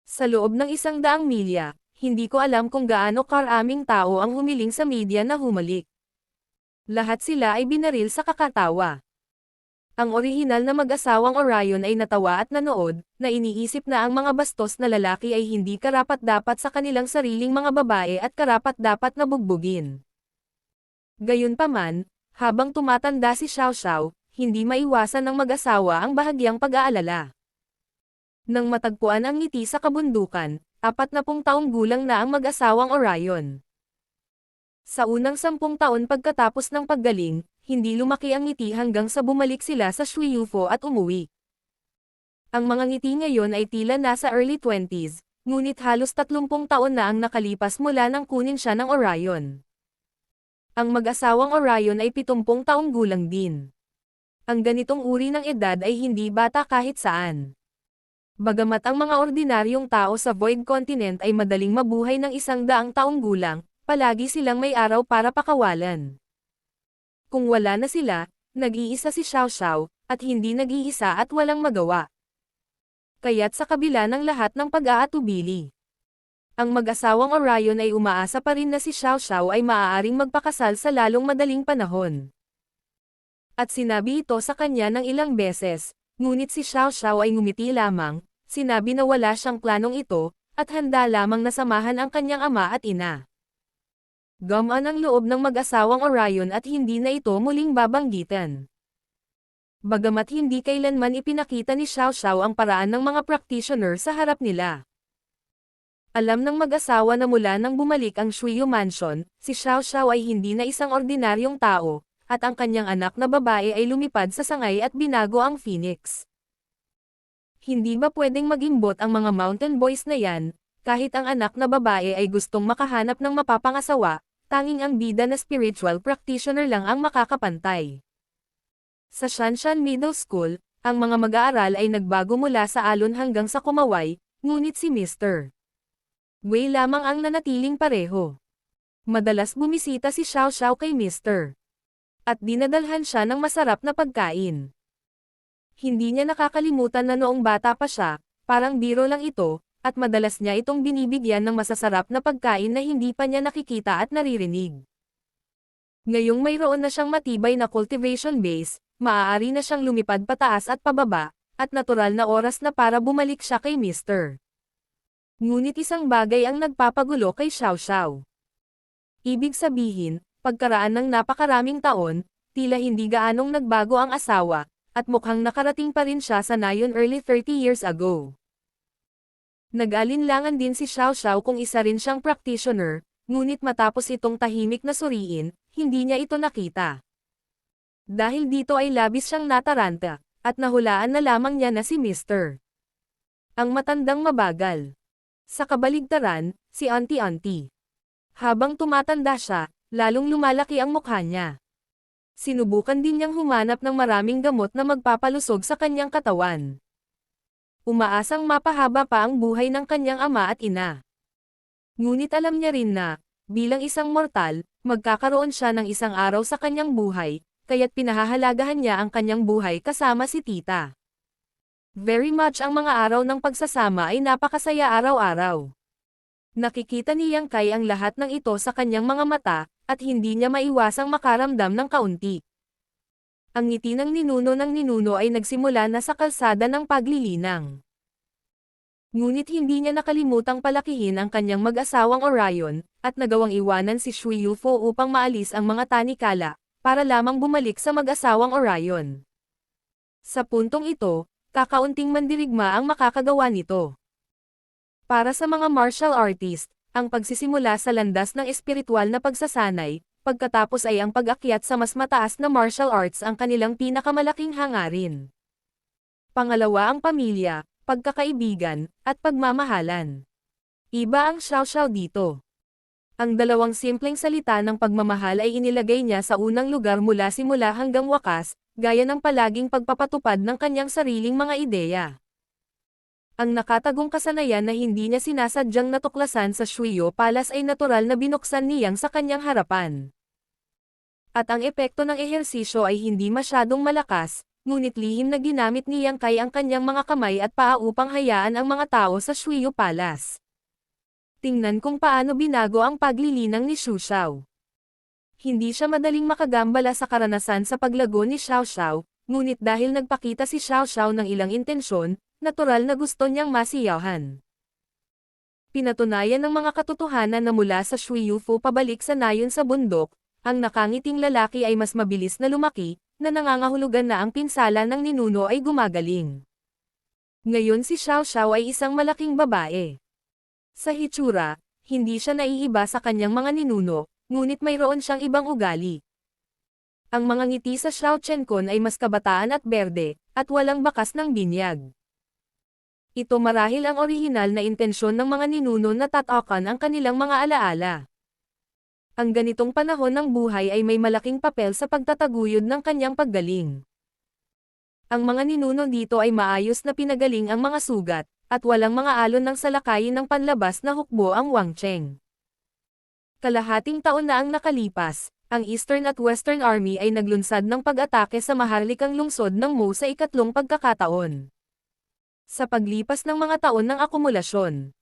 Sa loob ng 100 milya, hindi ko alam kung gaano karaming tao ang humiling sa media na humalik. Lahat sila ay binaril sa kakatawa. Ang orihinal na mag-asawang Orion ay natawa at nanood, na iniisip na ang mga bastos na lalaki ay hindi karapat-dapat sa kanilang sariling mga babae at karapat-dapat na bugbugin. Gayunpaman, habang tumatanda si Xiao Xiao, hindi maiwasan ng mag-asawa ang bahagyang pag-aalala. Nang matagpuan ang ngiti sa kabundukan, 40 taong gulang na ang mag-asawang Orion. Sa unang 10 taon pagkatapos ng paggaling, hindi lumaki ang ngiti hanggang sa bumalik sila sa Shuiyufo at umuwi. Ang mga ngiti ngayon ay tila nasa early 20s, ngunit halos 30 taon na ang nakalipas mula nang kunin siya ng Orion. Ang mag-asawang Orion ay 70 taong gulang din. Ang ganitong uri ng edad ay hindi bata kahit saan. Bagamat ang mga ordinaryong tao sa Void Continent ay madaling mabuhay ng 100 taong gulang, palagi silang may araw para pakawalan. Kung wala na sila, nag-iisa si Xiao Xiao, at hindi nag-iisa at walang magawa. Kaya't sa kabila ng lahat ng pag-aatubili, ang mag-asawang Orion ay umaasa pa rin na si Xiao Xiao ay maaaring magpakasal sa lalong madaling panahon. At sinabi ito sa kanya ng ilang beses, ngunit si Xiao Xiao ay ngumiti lamang, sinabi na wala siyang planong ito, at handa lamang na samahan ang kanyang ama at ina. Gumaan ang loob ng mag-asawang Orion at hindi na ito muling babanggitan. Bagamat hindi kailanman ipinakita ni Xiao Xiao ang paraan ng mga practitioner sa harap nila. Alam ng mag-asawa na mula nang bumalik ang Shuyu Mansion, si Xiao Xiao ay hindi na isang ordinaryong tao, at ang kanyang anak na babae ay lumipad sa sangay at binago ang Phoenix. Hindi ba pwedeng magimbot ang mga mountain boys na yan, kahit ang anak na babae ay gustong makahanap ng mapapangasawa, tanging ang bida na spiritual practitioner lang ang makakapantay. Sa Shanshan Middle School, ang mga mag-aaral ay nagbago mula sa alon hanggang sa kumaway, ngunit si Mr. Wei lamang ang nanatiling pareho. Madalas bumisita si Xiao Xiao kay Mr. At dinadalhan siya ng masarap na pagkain. Hindi niya nakakalimutan na noong bata pa siya, parang biro lang ito, at madalas niya itong binibigyan ng masasarap na pagkain na hindi pa niya nakikita at naririnig. Ngayong mayroon na siyang matibay na cultivation base, maaari na siyang lumipad pataas at pababa, at natural na oras na para bumalik siya kay Mr. Ngunit isang bagay ang nagpapagulo kay Xiao Xiao. Ibig sabihin, pagkaraan ng napakaraming taon, tila hindi gaanong nagbago ang asawa, at mukhang nakarating pa rin siya sa nayon early 30 years ago. Nag-alinlangan din si Xiao Xiao kung isa rin siyang practitioner, ngunit matapos itong tahimik na suriin, hindi niya ito nakita. Dahil dito ay labis siyang nataranta, at nahulaan na lamang niya na si Mr. Ang matandang mabagal. Sa kabaligtaran, si Auntie. Habang tumatanda siya, lalong lumalaki ang mukha niya. Sinubukan din niyang humanap ng maraming gamot na magpapalusog sa kanyang katawan. Umaasang mapahaba pa ang buhay ng kanyang ama at ina. Ngunit alam niya rin na, bilang isang mortal, magkakaroon siya ng isang araw sa kanyang buhay, kaya't pinahahalagahan niya ang kanyang buhay kasama si tita. Very much ang mga araw ng pagsasama ay napakasaya araw-araw. Nakikita ni Yang Kai ang lahat ng ito sa kanyang mga mata, at hindi niya maiwasang makaramdam ng kaunti. Ang ngiti ng ninuno ay nagsimula na sa kalsada ng paglilinang. Ngunit hindi niya nakalimutang palakihin ang kanyang mag-asawang Orion, at nagawang iwanan si Shuiyufo upang maalis ang mga tanikala, para lamang bumalik sa mag-asawang Orion. Sa puntong ito, kakaunting mandirigma ang makakagawa nito. Para sa mga martial artist, ang pagsisimula sa landas ng espiritual na pagsasanay, pagkatapos ay ang pag-akyat sa mas mataas na martial arts ang kanilang pinakamalaking hangarin. Pangalawa ang pamilya, pagkakaibigan, at pagmamahalan. Iba ang xiao-xiao dito. Ang dalawang simpleng salita ng pagmamahal ay inilagay niya sa unang lugar mula simula hanggang wakas, gaya ng palaging pagpapatupad ng kanyang sariling mga ideya. Ang nakatagong kasanayan na hindi niya sinasadyang natuklasan sa Shuyo Palace ay natural na binuksan niyang sa kanyang harapan. At ang epekto ng ehersisyo ay hindi masyadong malakas, ngunit lihim na ginamit niyang kay ang kanyang mga kamay at paa upang hayaan ang mga tao sa Shuyo Palace. Tingnan kung paano binago ang paglilinang ni Xu Xiao. Hindi siya madaling makagambala sa karanasan sa paglago ni Xiao Xiao, ngunit dahil nagpakita si Xiao Xiao ng ilang intensyon, natural na gusto niyang masiyahan. Pinatunayan ng mga katotohanan na mula sa Shui Yufu pabalik sa nayon sa bundok, ang nakangiting lalaki ay mas mabilis na lumaki, na nangangahulugan na ang pinsala ng ninuno ay gumagaling. Ngayon si Xiao Xiao ay isang malaking babae. Sa hitsura, hindi siya naiiba sa kanyang mga ninuno, ngunit mayroon siyang ibang ugali. Ang mga ngiti sa Xiao Chenkon ay mas kabataan at berde, at walang bakas ng binyag. Ito marahil ang orihinal na intensyon ng mga ninuno na tatakan ang kanilang mga alaala. Ang ganitong panahon ng buhay ay may malaking papel sa pagtataguyod ng kanyang paggaling. Ang mga ninuno dito ay maayos na pinagaling ang mga sugat, at walang mga alon ng salakayin ng panlabas na hukbo ang Wang Cheng. Kalahating taon na ang nakalipas, ang Eastern at Western Army ay naglunsad ng pag-atake sa maharlikang lungsod ng Mo sa ikatlong pagkakataon. Sa paglipas ng mga taon ng akumulasyon,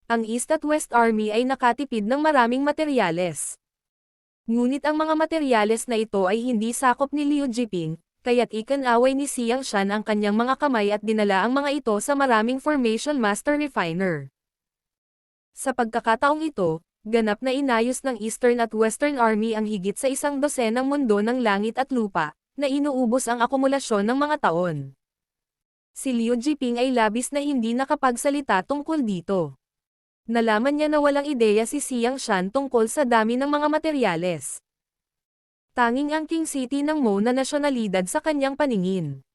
ang East at West Army ay nakatipid ng maraming materyales. Ngunit ang mga materyales na ito ay hindi sakop ni Liu Jiping, kaya't ikan-away ni Xiang Shan ang kanyang mga kamay at dinala ang mga ito sa maraming Formation Master Refiner. Sa pagkakataong ito, ganap na inayos ng Eastern at Western Army ang higit sa 100 mundo ng langit at lupa, na inuubos ang akumulasyon ng mga taon. Si Liu Jiping ay labis na hindi nakapagsalita tungkol dito. Nalaman niya na walang ideya si Xiang Shan tungkol sa dami ng mga materyales. Tanging ang King City ng Mo na nasyonalidad sa kanyang paningin.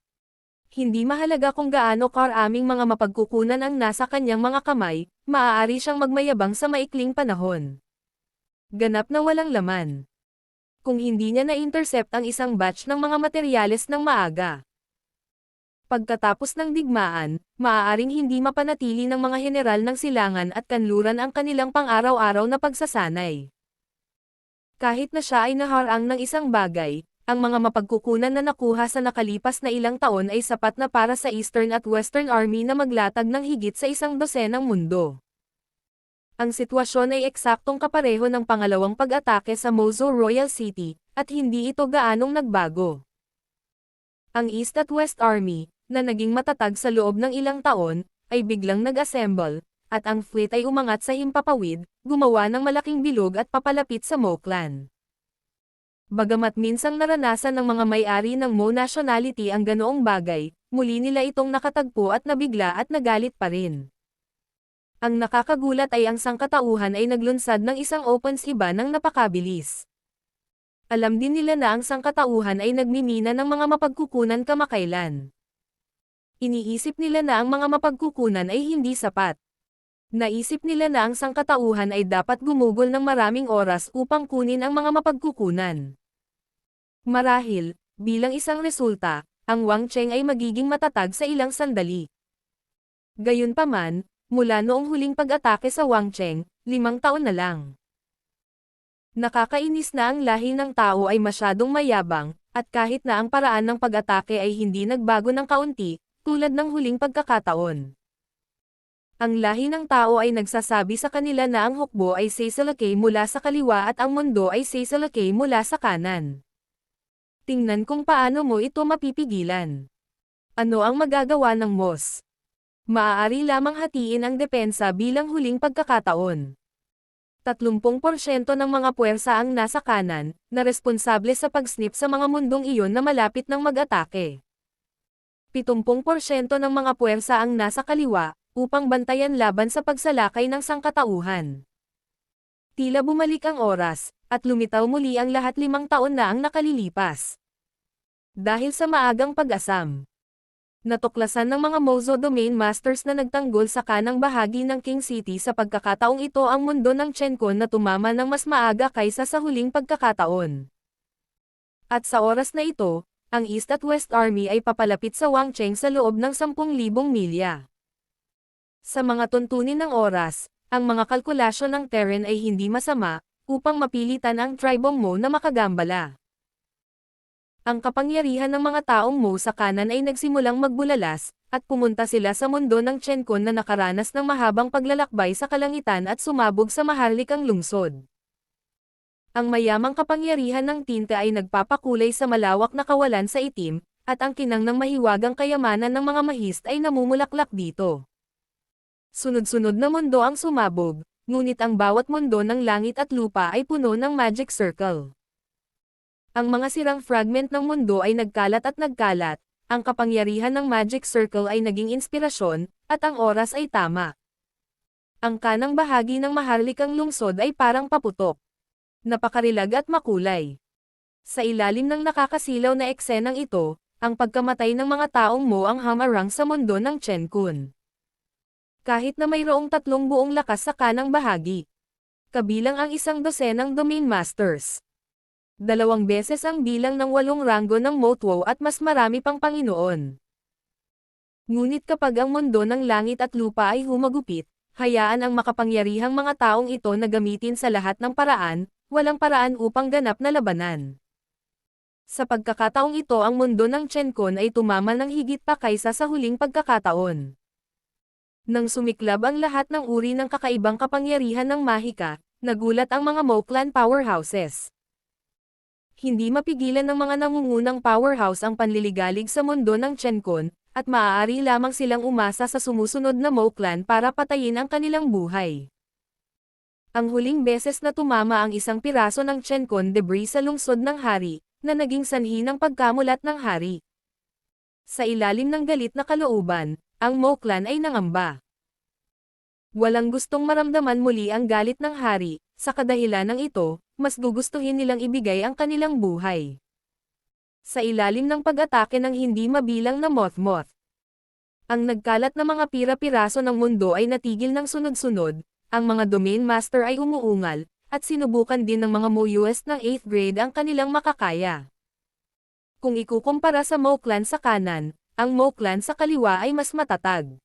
Hindi mahalaga kung gaano karaming mga mapagkukunan ang nasa kanyang mga kamay, maaari siyang magmayabang sa maikling panahon. Ganap na walang laman. Kung hindi niya na-intercept ang isang batch ng mga materyales ng maaga. Pagkatapos ng digmaan, maaaring hindi mapanatili ng mga general ng silangan at kanluran ang kanilang pang-araw-araw na pagsasanay. Kahit na siya ay naharang ng isang bagay, ang mga mapagkukunan na nakuha sa nakalipas na ilang taon ay sapat na para sa Eastern at Western Army na maglatag ng higit sa 100 mundo. Ang sitwasyon ay eksaktong kapareho ng pangalawang pag-atake sa Mozo Royal City, at hindi ito gaanong nagbago. Ang East at West Army, na naging matatag sa loob ng ilang taon, ay biglang nag-assemble, at ang fleet ay umangat sa himpapawid, gumawa ng malaking bilog at papalapit sa Mo Clan. Bagamat minsang naranasan ng mga may-ari ng Mo nationality ang ganoong bagay, muli nila itong nakatagpo at nabigla at nagalit pa rin. Ang nakakagulat ay ang sangkatauhan ay naglunsad ng isang offensiba ng napakabilis. Alam din nila na ang sangkatauhan ay nagmimina ng mga mapagkukunan kamakailan. Iniisip nila na ang mga mapagkukunan ay hindi sapat. Naisip nila na ang sangkatauhan ay dapat gumugol ng maraming oras upang kunin ang mga mapagkukunan. Marahil, bilang isang resulta, ang Wang Cheng ay magiging matatag sa ilang sandali. Gayunpaman, mula noong huling pag-atake sa Wang Cheng, 5 taon na lang. Nakakainis na ang lahi ng tao ay masyadong mayabang, at kahit na ang paraan ng pag-atake ay hindi nagbago ng kaunti, tulad ng huling pagkakataon. Ang lahi ng tao ay nagsasabi sa kanila na ang hukbo ay sesalakay mula sa kaliwa at ang mundo ay sesalakay mula sa kanan. Tingnan kung paano mo ito mapipigilan. Ano ang magagawa ng MOS? Maaari lamang hatiin ang depensa bilang huling pagkakataon. 30% ng mga puwersa ang nasa kanan, na responsable sa pag-snip sa mga mundong iyon na malapit ng mag-atake. 70% ng mga puwersa ang nasa kaliwa, upang bantayan laban sa pagsalakay ng sangkatauhan. Tila bumalik ang oras, at lumitaw muli ang lahat 5 taon na ang nakalilipas. Dahil sa maagang pag-asam, natuklasan ng mga Mozo Domain Masters na nagtanggol sa kanang bahagi ng King City sa pagkakataong ito ang mundo ng Chencon na tumama ng mas maaga kaysa sa huling pagkakataon. At sa oras na ito, ang East at West Army ay papalapit sa Wangcheng sa loob ng 10,000 milya. Sa mga tuntunin ng oras, ang mga kalkulasyon ng Terran ay hindi masama, upang mapilitan ang tribong Mo na makagambala. Ang kapangyarihan ng mga taong Mo sa kanan ay nagsimulang magbulalas, at pumunta sila sa mundo ng Chencon na nakaranas ng mahabang paglalakbay sa kalangitan at sumabog sa maharlikang lungsod. Ang mayamang kapangyarihan ng tinta ay nagpapakulay sa malawak na kawalan sa itim, at ang kinang ng mahiwagang kayamanan ng mga mahist ay namumulaklak dito. Sunod-sunod na mundo ang sumabog, ngunit ang bawat mundo ng langit at lupa ay puno ng magic circle. Ang mga sirang fragment ng mundo ay nagkalat at nagkalat, ang kapangyarihan ng magic circle ay naging inspirasyon, at ang oras ay tama. Ang kanang bahagi ng maharlikang lungsod ay parang paputok. Napakarilag at makulay. Sa ilalim ng nakakasilaw na eksenang ito, ang pagkamatay ng mga taong Mo ang hamarang sa mundo ng Chencon. Kahit na mayroong 3 buong lakas sa kanang bahagi. Kabilang ang 1 dosenang Domain Masters. 2 beses ang bilang ng 8 ranggo ng Motwo at mas marami pang Panginoon. Ngunit kapag ang mundo ng langit at lupa ay humagupit, hayaan ang makapangyarihang mga taong ito na gamitin sa lahat ng paraan, walang paraan upang ganap na labanan. Sa pagkakataong ito ang mundo ng Chencon ay tumamal ng higit pa kaysa sa huling pagkakataon. Nang sumiklab ang lahat ng uri ng kakaibang kapangyarihan ng mahika, nagulat ang mga Mo clan powerhouses. Hindi mapigilan ng mga nangungunang powerhouse ang panliligalig sa mundo ng Chencon, at maaari lamang silang umasa sa sumusunod na Mo clan para patayin ang kanilang buhay. Ang huling beses na tumama ang isang piraso ng Chencon debris sa lungsod ng hari, na naging sanhi ng pagkamulat ng hari. Sa ilalim ng galit na kalooban, ang Mo clan ay nangamba. Walang gustong maramdaman muli ang galit ng hari, sa kadahilanang ito, mas gugustuhin nilang ibigay ang kanilang buhay. Sa ilalim ng pag-atake ng hindi mabilang na Moth-Moth. Ang nagkalat na mga pira-piraso ng mundo ay natigil ng sunod-sunod, ang mga Domain Master ay umuungal, at sinubukan din ng mga Mo-US ng 8th grade ang kanilang makakaya. Kung ikukumpara sa Mo clan sa kanan, ang Mo clan sa kaliwa ay mas matatag.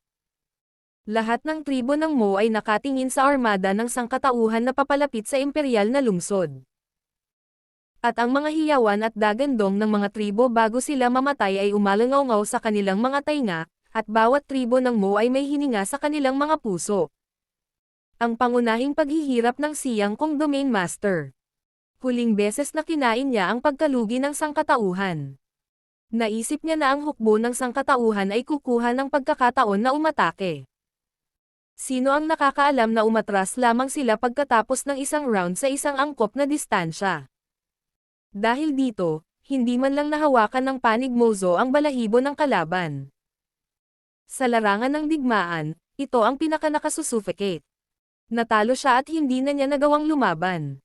Lahat ng tribo ng Mo ay nakatingin sa armada ng sangkatauhan na papalapit sa imperial na lungsod. At ang mga hiyawan at dagandong ng mga tribo bago sila mamatay ay umalangaw-ngaw sa kanilang mga tainga, at bawat tribo ng Mo ay may hininga sa kanilang mga puso. Ang pangunahing paghihirap ng Siyang Kong Domain Master. Huling beses na kinain niya ang pagkalugi ng sangkatauhan. Naisip niya na ang hukbo ng sangkatauhan ay kukuha ng pagkakataon na umatake. Sino ang nakakaalam na umatras lamang sila pagkatapos ng isang round sa isang angkop na distansya? Dahil dito, hindi man lang nahawakan ng panig Mozo ang balahibo ng kalaban. Sa larangan ng digmaan, ito ang pinakanakasusuffocate. Natalo siya at hindi na niya nagawang lumaban.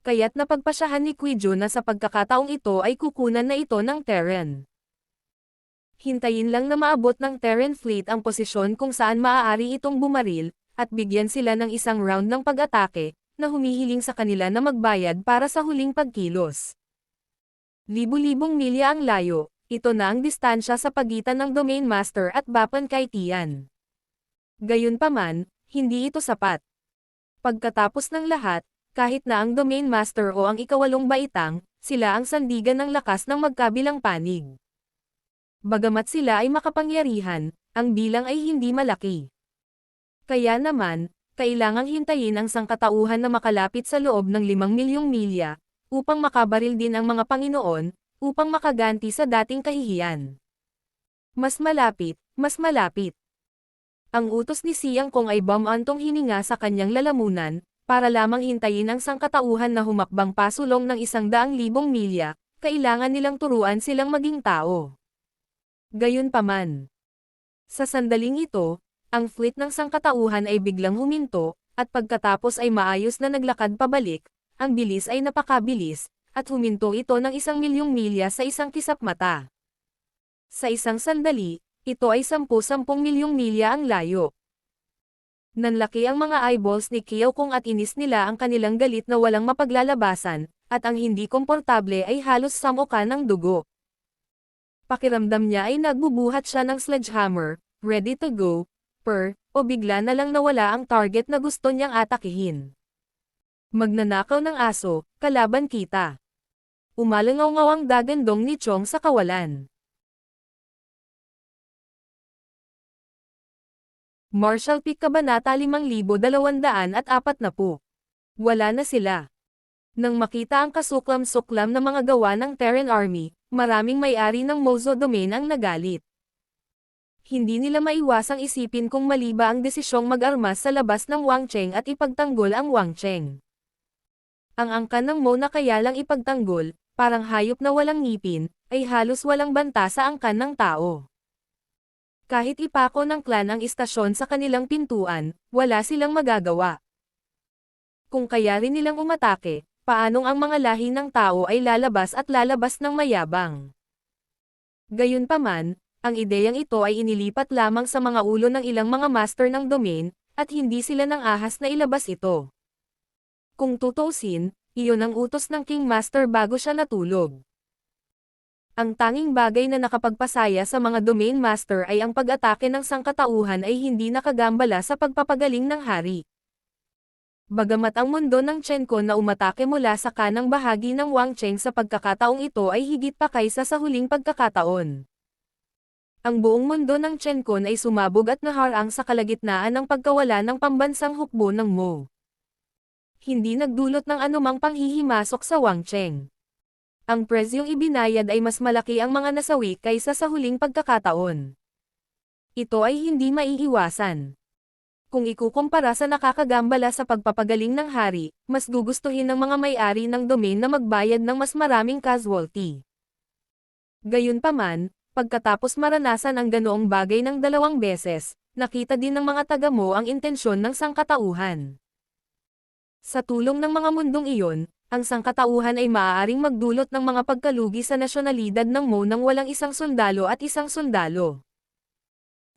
Kaya't napagpasyahan ni Quijo na sa pagkakataong ito ay kukunan na ito ng Terran. Hintayin lang na maabot ng Terran Fleet ang posisyon kung saan maaari itong bumaril, at bigyan sila ng isang round ng pag-atake, na humihiling sa kanila na magbayad para sa huling pagkilos. Libu-libong milya ang layo, ito na ang distansya sa pagitan ng Domain Master at Bapan kay Tian. Gayunpaman, hindi ito sapat. Pagkatapos ng lahat, kahit na ang Domain Master o ang ikawalong baitang, sila ang sandigan ng lakas ng magkabilang panig. Bagamat sila ay makapangyarihan, ang bilang ay hindi malaki. Kaya naman, kailangang hintayin ang sangkatauhan na makalapit sa loob ng 5 milyong milya, upang makabaril din ang mga Panginoon, upang makaganti sa dating kahihiyan. Mas malapit, mas malapit. Ang utos ni Siyang Kong ay bumantong hininga sa kanyang lalamunan, para lamang hintayin ang sangkatauhan na humakbang pasulong ng 100,000 milya, kailangan nilang turuan silang maging tao. Gayunpaman, sa sandaling ito, Ang fleet ng sangkatauhan ay biglang huminto, at pagkatapos ay maayos na naglakad pabalik, ang bilis ay napakabilis, at huminto ito ng 1,000,000 milya sa isang kisap mata. Sa isang sandali, ito ay 10-10 milyong milya ang layo. Nanlaki ang mga eyeballs ni Kiao Kung at inis nila ang kanilang galit na walang mapaglalabasan, at ang hindi komportable ay halos samuka ng dugo. Pakiramdam niya ay nagbubuhat siya ng sledgehammer, ready to go, o bigla na lang nawala ang target na gusto niyang atakihin. Magnanakaw ng aso, kalaban kita. Umalangaw-ngaw ang dagandong ni Chong sa kawalan. Marshall Peak Kabanata 5240. Wala na sila. Nang makita ang kasuklam-suklam na mga gawa ng Terran Army, maraming may-ari ng Mozo Domain ang nagalit. Hindi nila maiwasang isipin kung mali ba ang desisyong mag-armas sa labas ng Wangcheng at ipagtanggol ang Wangcheng. Ang angkan ng Mo na kaya lang ipagtanggol, parang hayop na walang ngipin, ay halos walang banta sa angkan ng tao. Kahit ipako ng klan ang istasyon sa kanilang pintuan, wala silang magagawa. Kung kaya rin nilang umatake, paanong ang mga lahi ng tao ay lalabas at lalabas ng mayabang? Gayunpaman, ang ideyang ito ay inilipat lamang sa mga ulo ng ilang mga master ng domain, at hindi sila nang ahas na ilabas ito. Kung tutuusin, iyon ang utos ng King Master bago siya natulog. Ang tanging bagay na nakapagpasaya sa mga domain master ay ang pag-atake ng sangkatauhan ay hindi nakagambala sa pagpapagaling ng hari. Bagamat ang mundo ng Chenkon na umatake mula sa kanang bahagi ng Wangcheng sa pagkakataong ito ay higit pa kaysa sa huling pagkakataon. Ang buong mundo ng Chenkon ay sumabog at naharang sa kalagitnaan ng pagkawala ng pambansang hukbo ng Mo. Hindi nagdulot ng anumang panghihimasok sa Wangcheng. Ang presyong ibinayad ay mas malaki ang mga nasawi kaysa sa huling pagkakataon. Ito ay hindi maiiwasan. Kung ikukumpara sa nakakagambala sa pagpapagaling ng hari, mas gugustuhin ng mga may-ari ng domain na magbayad ng mas maraming casualty. Gayunpaman, pagkatapos maranasan ang ganoong bagay ng 2 beses, nakita din ng mga taga-Mo ang intensyon ng sangkatauhan. Sa tulong ng mga mundong iyon, ang sangkatauhan ay maaaring magdulot ng mga pagkalugi sa nasyonalidad ng Mo nang walang isang sundalo at isang sundalo.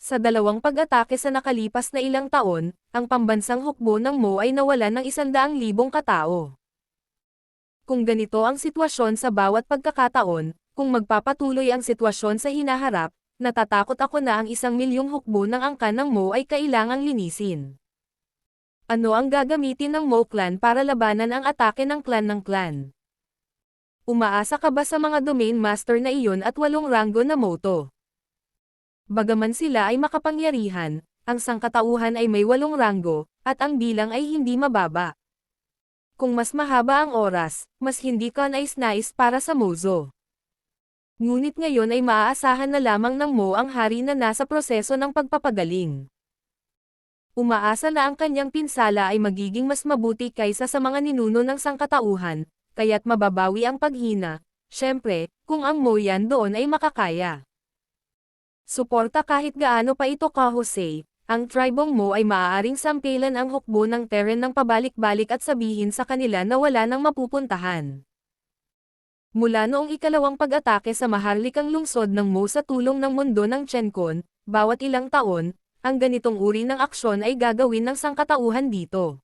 Sa 2 pag-atake sa nakalipas na ilang taon, ang pambansang hukbo ng Mo ay nawalan ng 100,000 katao. Kung ganito ang sitwasyon sa bawat pagkakataon, kung magpapatuloy ang sitwasyon sa hinaharap, natatakot ako na ang 1,000,000 hukbo ng angkan ng Mo ay kailangang linisin. Ano ang gagamitin ng Mo clan para labanan ang atake ng clan? Umaasa ka ba sa mga domain master na iyon at 8 ranggo na moto? Bagaman sila ay makapangyarihan, ang sangkatauhan ay may 8 ranggo, at ang bilang ay hindi mababa. Kung mas mahaba ang oras, mas hindi ka nais-nais para sa Mozo. Ngunit ngayon ay maaasahan na lamang ng Mo ang hari na nasa proseso ng pagpapagaling. Umaasa na ang kanyang pinsala ay magiging mas mabuti kaysa sa mga ninuno ng sangkatauhan, kaya't mababawi ang paghina, syempre, kung ang Mo yan doon ay makakaya. Suporta kahit gaano pa ito ka-Jose, ang tribong Mo ay maaaring sampilan ang hukbo ng Terran ng pabalik-balik at sabihin sa kanila na wala nang mapupuntahan. Mula noong ikalawang pag-atake sa maharlikang lungsod ng Mo sa tulong ng mundo ng Chenkon, bawat ilang taon, ang ganitong uri ng aksyon ay gagawin ng sangkatauhan dito.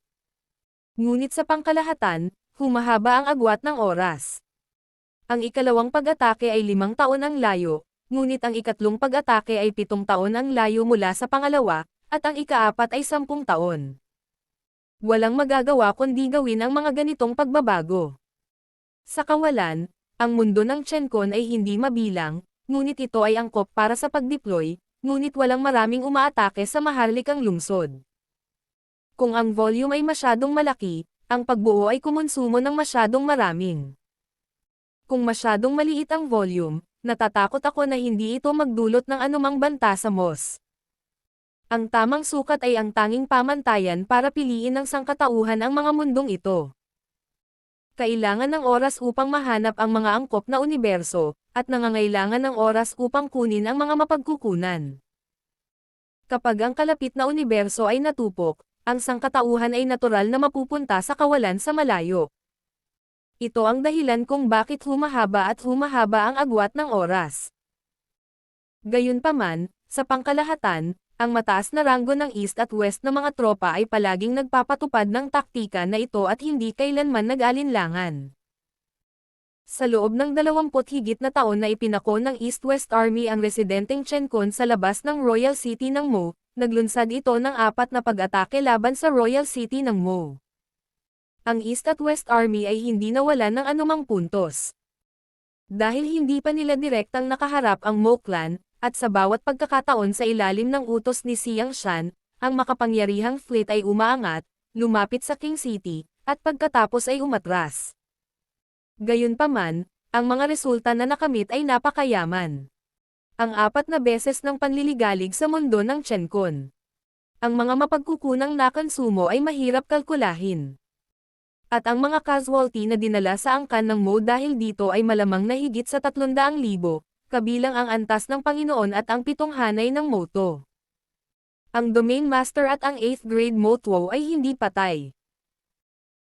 Ngunit sa pangkalahatan, humahaba ang agwat ng oras. Ang ikalawang pag-atake ay 5 taon ang layo, ngunit ang ikatlong pag-atake ay 7 taon ang layo mula sa pangalawa, at ang ika-4 ay 10 taon. Walang magagawa kundi gawin ang mga ganitong pagbabago. Sa kawalan, ang mundo ng Chenkon ay hindi mabilang, ngunit ito ay angkop para sa pag-deploy, ngunit walang maraming umaatake sa maharlikang lungsod. Kung ang volume ay masyadong malaki, ang pagbuo ay kumonsumo ng masyadong maraming. Kung masyadong maliit ang volume, natatakot ako na hindi ito magdulot ng anumang banta sa MOS. Ang tamang sukat ay ang tanging pamantayan para piliin ng sangkatauhan ang mga mundong ito. Kailangan ng oras upang mahanap ang mga angkop na universo, at nangangailangan ng oras upang kunin ang mga mapagkukunan. Kapag ang kalapit na universo ay natupok, ang sangkatauhan ay natural na mapupunta sa kawalan sa malayo. Ito ang dahilan kung bakit humahaba at humahaba ang agwat ng oras. Gayunpaman, sa pangkalahatan, ang mataas na ranggo ng East at West na mga tropa ay palaging nagpapatupad ng taktika na ito at hindi kailanman nag-alinlangan. Sa loob ng 20 higit na taon na ipinako ng East-West Army ang residenteng Chencon sa labas ng Royal City ng Mo, naglunsad ito ng 4 na pag-atake laban sa Royal City ng Mo. Ang East at West Army ay hindi nawalan ng anumang puntos. Dahil hindi pa nila direktang nakaharap ang Mo clan, at sa bawat pagkakataon sa ilalim ng utos ni Xiang Shan, ang makapangyarihang fleet ay umaangat, lumapit sa King City, at pagkatapos ay umatras. Gayunpaman, ang mga resulta na nakamit ay napakayaman. Ang 4 na beses ng panliligalig sa mundo ng Chencon. Ang mga mapagkukunang nakonsumo ay mahirap kalkulahin. At ang mga casualty na dinala sa angkan ng Mo dahil dito ay malamang na higit sa 300,000, kabilang ang antas ng Panginoon at ang 7 hanay ng Moto. Ang Domain Master at ang 8th grade Motuo ay hindi patay.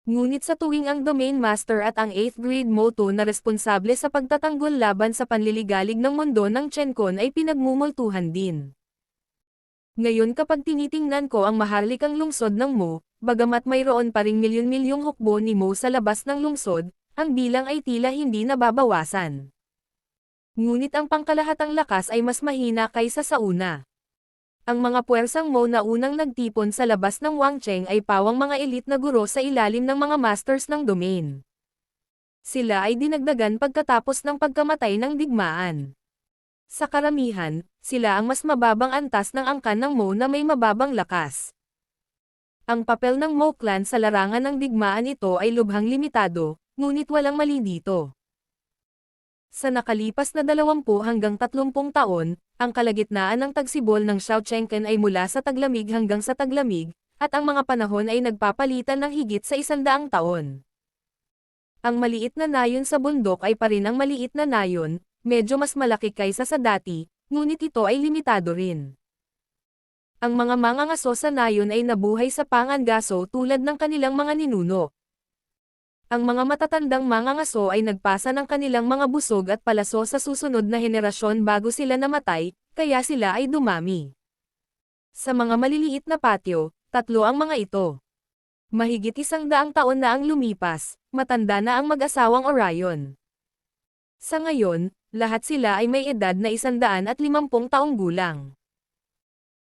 Ngunit sa tuwing ang Domain Master at ang 8th grade Moto na responsable sa pagtatanggol laban sa panliligalig ng mundo ng Chencon ay pinagmumultuhan din. Ngayon kapag tinitingnan ko ang maharlikang lungsod ng Mo, bagamat mayroon pa ring milyon-milyong hukbo ni Mo sa labas ng lungsod, ang bilang ay tila hindi nababawasan. Ngunit ang pangkalahatang lakas ay mas mahina kaysa sa una. Ang mga puwersang Mo na unang nagtipon sa labas ng Wangcheng ay pawang mga elite na guro sa ilalim ng mga masters ng domain. Sila ay dinagdagan pagkatapos ng pagkamatay ng digmaan. Sa karamihan, sila ang mas mababang antas ng angkan ng Mo na may mababang lakas. Ang papel ng Mo clan sa larangan ng digmaan ito ay lubhang limitado, ngunit walang mali dito. Sa nakalipas na 20 hanggang 30 taon, ang kalagitnaan ng tagsibol ng Xiaochengken ay mula sa taglamig hanggang sa taglamig, at ang mga panahon ay nagpapalitan ng higit sa 100 taon. Ang maliit na nayon sa bundok ay pa rin ang maliit na nayon, medyo mas malaki kaysa sa dati, ngunit ito ay limitado rin. Ang mga mangangaso sa nayon ay nabuhay sa pangangaso tulad ng kanilang mga ninuno. Ang mga matatandang mangangaso ay nagpasa ng kanilang mga busog at palaso sa susunod na henerasyon bago sila namatay, kaya sila ay dumami. Sa mga maliliit na patio, 3 ang mga ito. Mahigit 100 taon na ang lumipas, matanda na ang mag-asawang Orion. Sa ngayon, lahat sila ay may edad na 150 taong gulang.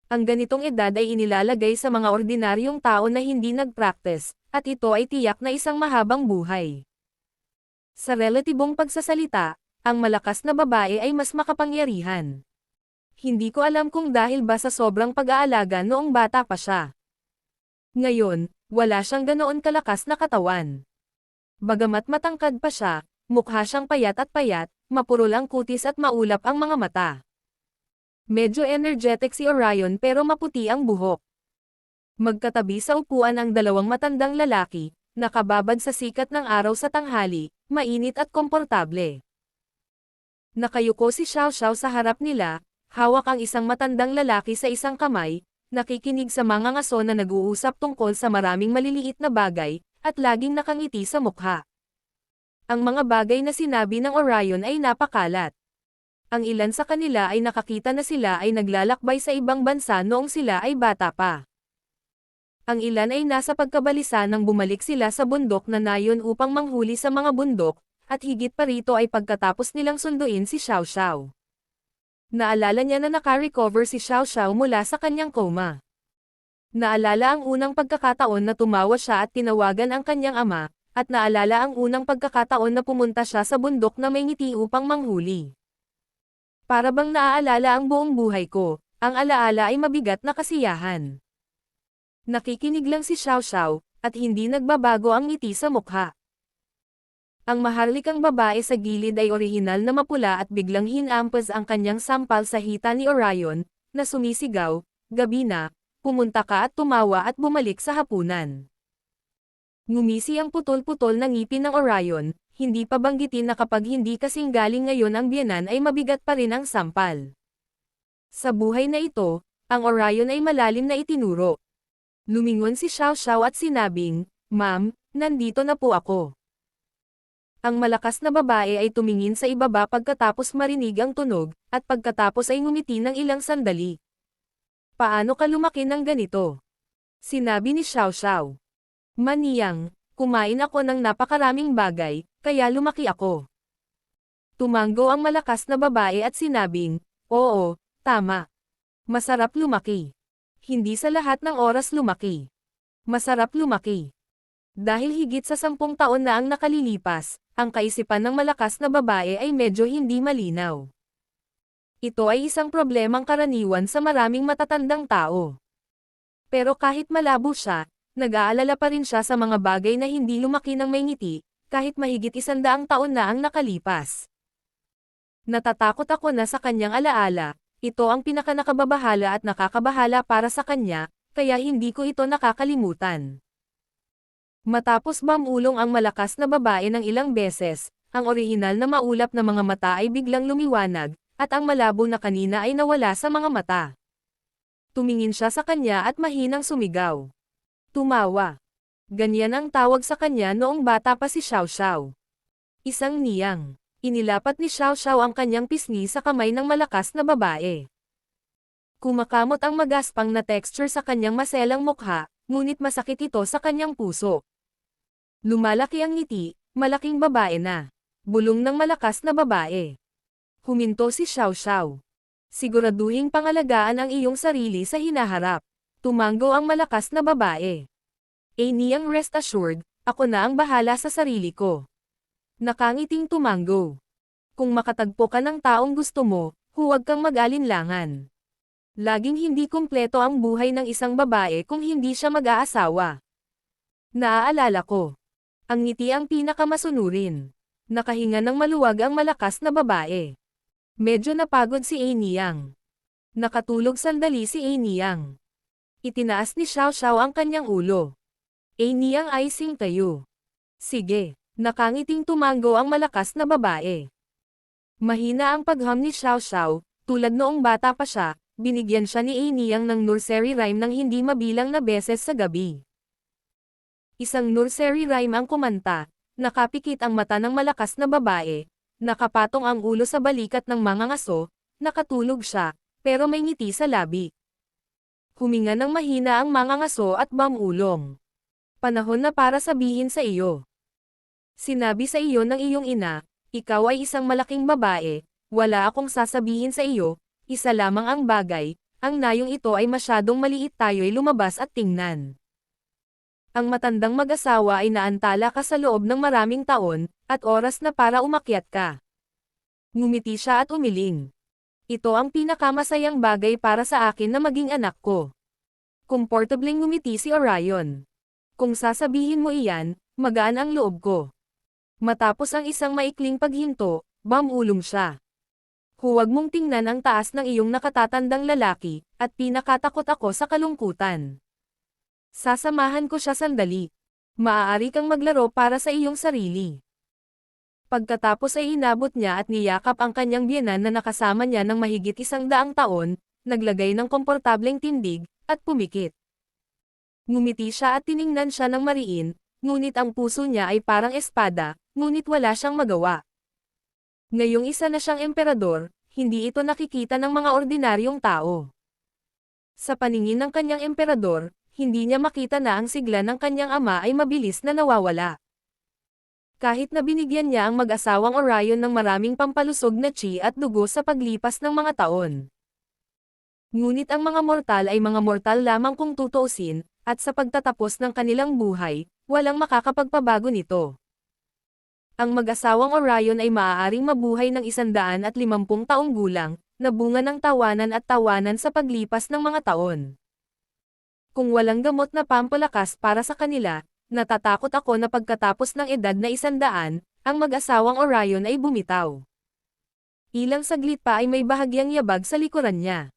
Ang ganitong edad ay inilalagay sa mga ordinaryong tao na hindi nag-practice, at ito ay tiyak na isang mahabang buhay. Sa relatibong pagsasalita, ang malakas na babae ay mas makapangyarihan. Hindi ko alam kung dahil ba sa sobrang pag-aalaga noong bata pa siya. Ngayon, wala siyang ganoon kalakas na katawan. Bagamat matangkad pa siya, mukha siyang payat, mapurol ang kutis at maulap ang mga mata. Medyo energetic si Orion pero maputi ang buhok. Magkatabi sa upuan ang 2 matandang lalaki, nakababad sa sikat ng araw sa tanghali, mainit at komportable. Nakayuko si Xiao Xiao sa harap nila, hawak ang isang matandang lalaki sa isang kamay, nakikinig sa mga ngaso na nag-uusap tungkol sa maraming maliliit na bagay, at laging nakangiti sa mukha. Ang mga bagay na sinabi ng Orion ay napakalat. Ang ilan sa kanila ay nakakita na sila ay naglalakbay sa ibang bansa noong sila ay bata pa. Ang ilan ay nasa pagkabalisa nang bumalik sila sa bundok na nayon upang manghuli sa mga bundok, at higit pa rito ay pagkatapos nilang sunduin si Xiao Xiao. Naalala niya na naka-recover si Xiao Xiao mula sa kanyang coma. Naalala ang unang pagkakataon na tumawa siya at tinawagan ang kanyang ama, at naalala ang unang pagkakataon na pumunta siya sa bundok na may ngiti upang manghuli. Para bang naaalala ang buong buhay ko, ang alaala ay mabigat na kasiyahan. Nakikinig lang si Xiao Xiao, at hindi nagbabago ang ngiti sa mukha. Ang maharlikang babae sa gilid ay orihinal na mapula at biglang hinampas ang kanyang sampal sa hita ni Orion, na sumisigaw, "Gabi na, pumunta ka," at tumawa at bumalik sa hapunan. Ngumisi ang putol-putol na ngipin ng Orion, hindi pa banggitin na kapag hindi kasing galing ngayon ang biyenan ay mabigat pa rin ang sampal. Sa buhay na ito, Ang Orion ay malalim na itinuro. Lumingon si Xiao Xiao at sinabing, "Ma'am, nandito na po ako." Ang malakas na babae ay tumingin sa ibaba pagkatapos marinig ang tunog, at pagkatapos ay ngumiti ng ilang sandali. "Paano ka lumaki ng ganito?" Sinabi ni Xiao Xiao. "Maniyang, kumain ako ng napakaraming bagay, kaya lumaki ako." Tumango ang malakas na babae at sinabing, "Oo, tama. Masarap lumaki. Hindi sa lahat ng oras lumaki. Masarap lumaki." Dahil higit sa 10 taon na ang nakalilipas, ang kaisipan ng malakas na babae ay medyo hindi malinaw. Ito ay isang problemang karaniwan sa maraming matatandang tao. Pero kahit malabo siya, nag-aalala pa rin siya sa mga bagay na hindi lumaki ng may ngiti, kahit mahigit 100 taon na ang nakalipas. "Natatakot ako na sa kanyang alaala, ito ang pinakanakababahala at nakakabahala para sa kanya, kaya hindi ko ito nakakalimutan." Matapos mamulong ang malakas na babae ng ilang beses, ang orihinal na maulap na mga mata ay biglang lumiwanag, at ang malabo na kanina ay nawala sa mga mata. Tumingin siya sa kanya at mahinang sumigaw. Tumawa. Ganyan ang tawag sa kanya noong bata pa si Xiao Xiao. Isang niyang. Inilapat ni Xiao Xiao ang kanyang pisngi sa kamay ng malakas na babae. Kumakamot ang magaspang na texture sa kanyang maselang mukha, ngunit masakit ito sa kanyang puso. Lumalaki ang ngiti, malaking babae na. Bulong ng malakas na babae. Huminto si Xiao Xiao. "Siguraduhing pangalagaan ang iyong sarili sa hinaharap." Tumango ang malakas na babae. Niyang rest assured, "Ako na ang bahala sa sarili ko." Nakangiting tumango. "Kung makatagpo ka ng taong gusto mo, huwag kang mag-alinlangan. Laging hindi kumpleto ang buhay ng isang babae kung hindi siya mag-aasawa. Naaalala ko." Ang ngiti ang pinakamasunurin. Nakahinga ng maluwag ang malakas na babae. Medyo napagod si Niyang. Nakatulog sandali si Niyang. Itinaas ni Xiao Xiao ang kanyang ulo. Niyang ay tayo. "Sige." Nakangiting tumango ang malakas na babae. Mahina ang pagham ni Xiao Xiao, tulad noong bata pa siya, binigyan siya ni Niyang ng nursery rhyme ng hindi mabilang na beses sa gabi. Isang nursery rhyme ang kumanta, nakapikit ang mata ng malakas na babae, nakapatong ang ulo sa balikat ng mga ngaso, nakatulog siya, pero may ngiti sa labi. Huminga ng mahina ang mga ngaso at bamulong. "Panahon na para sabihin sa iyo. Sinabi sa iyo ng iyong ina, ikaw ay isang malaking babae, wala akong sasabihin sa iyo, isa lamang ang bagay, ang nayong ito ay masyadong maliit tayo'y lumabas at tingnan." Ang matandang mag-asawa ay naantala ka sa loob ng maraming taon, at oras na para umakyat ka. Ngumiti siya at umiling. "Ito ang pinakamasayang bagay para sa akin na maging anak ko." Komportableng ngumiti si Orion. "Kung sasabihin mo iyan, magaan ang loob ko." Matapos ang isang maikling paghinto, bamulong siya. "Huwag mong tingnan ang taas ng iyong nakatatandang lalaki, at pinakatakot ako sa kalungkutan. Sasamahan ko siya sandali. Maaari kang maglaro para sa iyong sarili." Pagkatapos ay inabot niya at niyakap ang kanyang biyenan na nakasama niya ng mahigit 100 taon, naglagay ng komportableng tindig, at pumikit. Ngumiti siya at tiningnan siya ng mariin, ngunit ang puso niya ay parang espada, ngunit wala siyang magawa. Ngayong isa na siyang emperador, hindi ito nakikita ng mga ordinaryong tao. Sa paningin ng kanyang emperador, hindi niya makita na ang sigla ng kanyang ama ay mabilis na nawawala. Kahit na binigyan niya ang mag-asawang Orion ng maraming pampalusog na chi at dugo sa paglipas ng mga taon. Ngunit ang mga mortal ay mga mortal lamang kung tutuusin, at sa pagtatapos ng kanilang buhay, walang makakapagpabago nito. Ang mag-asawang Orion ay maaaring mabuhay ng 150 taong gulang, na bunga ng tawanan at tawanan sa paglipas ng mga taon. Kung walang gamot na pampalakas para sa kanila, natatakot ako na pagkatapos ng edad na 100, ang mag-asawang Orion ay bumitaw. Ilang saglit pa ay may bahagyang yabag sa likuran niya.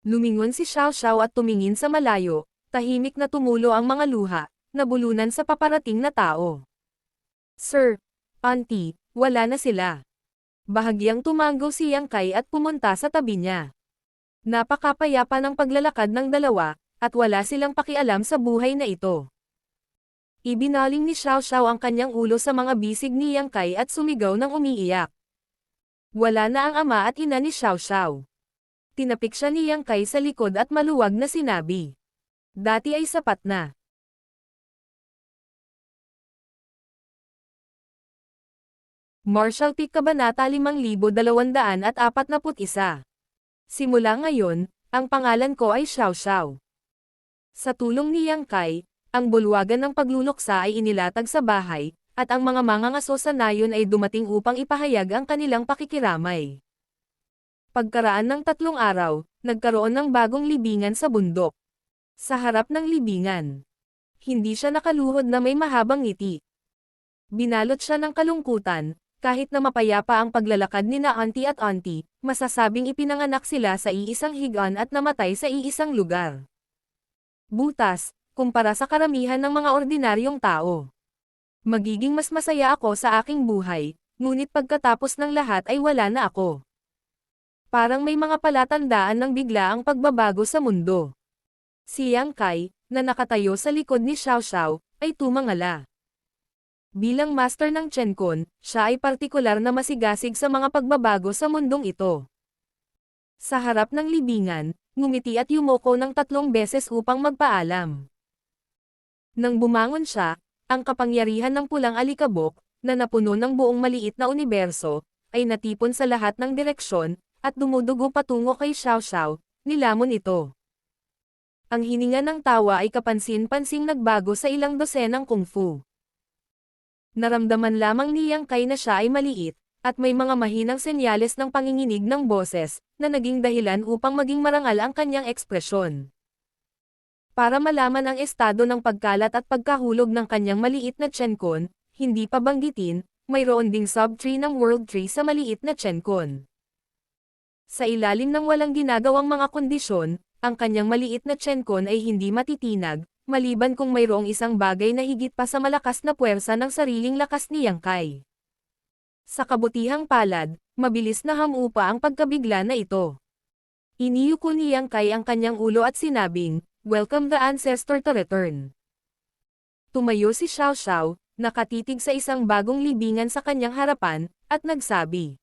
Lumingon si Xiao Xiao at tumingin sa malayo, tahimik na tumulo ang mga luha, nabulunan sa paparating na tao. "Sir, Auntie, wala na sila." Bahagyang tumango si Yang Kai at pumunta sa tabi niya. Napakapayapa ng paglalakad ng dalawa, at wala silang pakialam sa buhay na ito. Ibinaling ni Xiao Xiao ang kanyang ulo sa mga bisig ni Yang Kai at sumigaw ng umiiyak. Wala na ang ama at ina ni Xiao Xiao. Tinapik siya ni Yang Kai sa likod at maluwag na sinabi. Dati ay sapat na. Martial Peak Kabanata 5241. Simula ngayon, ang pangalan ko ay Xiao Xiao. Sa tulong ni Yang Kai, ang bulwagan ng pagluluksa ay inilatag sa bahay, at ang mga mangangaso sa nayon ay dumating upang ipahayag ang kanilang pakikiramay. Pagkaraan ng 3 araw, nagkaroon ng bagong libingan sa bundok. Sa harap ng libingan, hindi siya nakaluhod na may mahabang ngiti. Binalot siya ng kalungkutan, kahit na mapayapa ang paglalakad ni na auntie at auntie, masasabing ipinanganak sila sa iisang higaan at namatay sa iisang lugar. Butas, kumpara sa karamihan ng mga ordinaryong tao. Magiging mas masaya ako sa aking buhay, ngunit pagkatapos ng lahat ay wala na ako. Parang may mga palatandaan ng bigla ang pagbabago sa mundo. Si Yang Kai, na nakatayo sa likod ni Xiao Xiao, ay tumangala. Bilang master ng Chen Kun, siya ay partikular na masigasig sa mga pagbabago sa mundong ito. Sa harap ng libingan, ngumiti at yumoko ng 3 beses upang magpaalam. Nang bumangon siya, ang kapangyarihan ng pulang alikabok, na napuno ng buong maliit na universo, ay natipon sa lahat ng direksyon, at dumudugo patungo kay Xiao Xiao, nilamon ito. Ang hininga ng tawa ay kapansin-pansing nagbago sa ilang dosenang kungfu. Naramdaman lamang ni Yang Kai na siya ay maliit, at may mga mahinang senyales ng panginginig ng boses, na naging dahilan upang maging marangal ang kanyang ekspresyon. Para malaman ang estado ng pagkalat at pagkahulog ng kanyang maliit na Chen Kun, hindi pa banggitin, mayroon ding sub-tree ng World Tree sa maliit na Chen Kun. Sa ilalim ng walang ginagawang mga kondisyon, ang kanyang maliit na Chen Kun ay hindi matitinag, maliban kung mayroong isang bagay na higit pa sa malakas na puwersa ng sariling lakas ni Yang Kai. Sa kabutihang palad, mabilis na hamupa ang pagkabigla na ito. Iniyuko ni Yang Kai ang kanyang ulo at sinabing, "Welcome the ancestor to return." Tumayo si Xiao Xiao, nakatitig sa isang bagong libingan sa kanyang harapan, at nagsabi.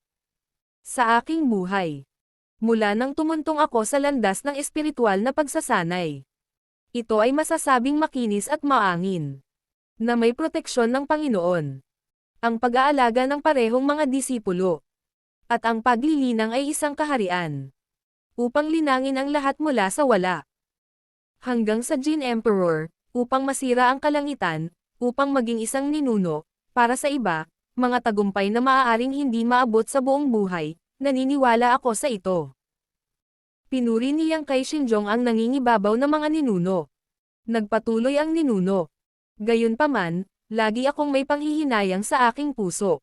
Sa aking buhay. Mula nang tumuntong ako sa landas ng espiritual na pagsasanay. Ito ay masasabing makinis at maangin. Na may proteksyon ng Panginoon. Ang pag-aalaga ng parehong mga disipulo. At ang paglilinang ay isang kaharian. Upang linangin ang lahat mula sa wala. Hanggang sa Jin Emperor, upang masira ang kalangitan, upang maging isang ninuno, para sa iba, mga tagumpay na maaaring hindi maabot sa buong buhay, naniniwala ako sa ito. Pinuri ni Yang Kai Xinjong ang nangingibabaw na mga ninuno. Nagpatuloy ang ninuno. Gayunpaman, lagi akong may panghihinayang sa aking puso.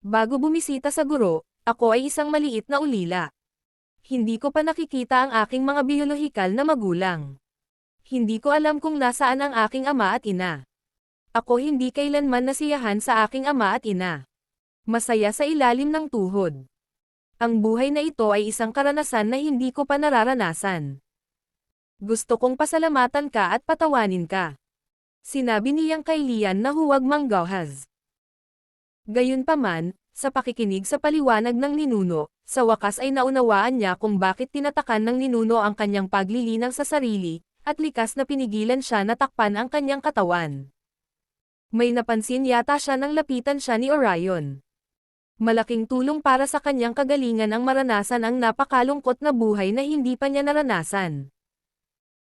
Bago bumisita sa guro, ako ay isang maliit na ulila. Hindi ko pa nakikita ang aking mga biolohikal na magulang. Hindi ko alam kung nasaan ang aking ama at ina. Ako hindi kailanman nasiyahan sa aking ama at ina. Masaya sa ilalim ng tuhod. Ang buhay na ito ay isang karanasan na hindi ko pa nararanasan. Gusto kong pasalamatan ka at patawanin ka. Sinabi niyang kay Lian na huwag manggauhas. Gayunpaman, sa pakikinig sa paliwanag ng ninuno, sa wakas ay naunawaan niya kung bakit tinatakan ng ninuno ang kanyang paglilinang sa sarili, at likas na pinigilan siya na takpan ang kanyang katawan. May napansin yata siya nang lapitan siya ni Orion. Malaking tulong para sa kanyang kagalingan ang maranasan ang napakalungkot na buhay na hindi pa niya naranasan.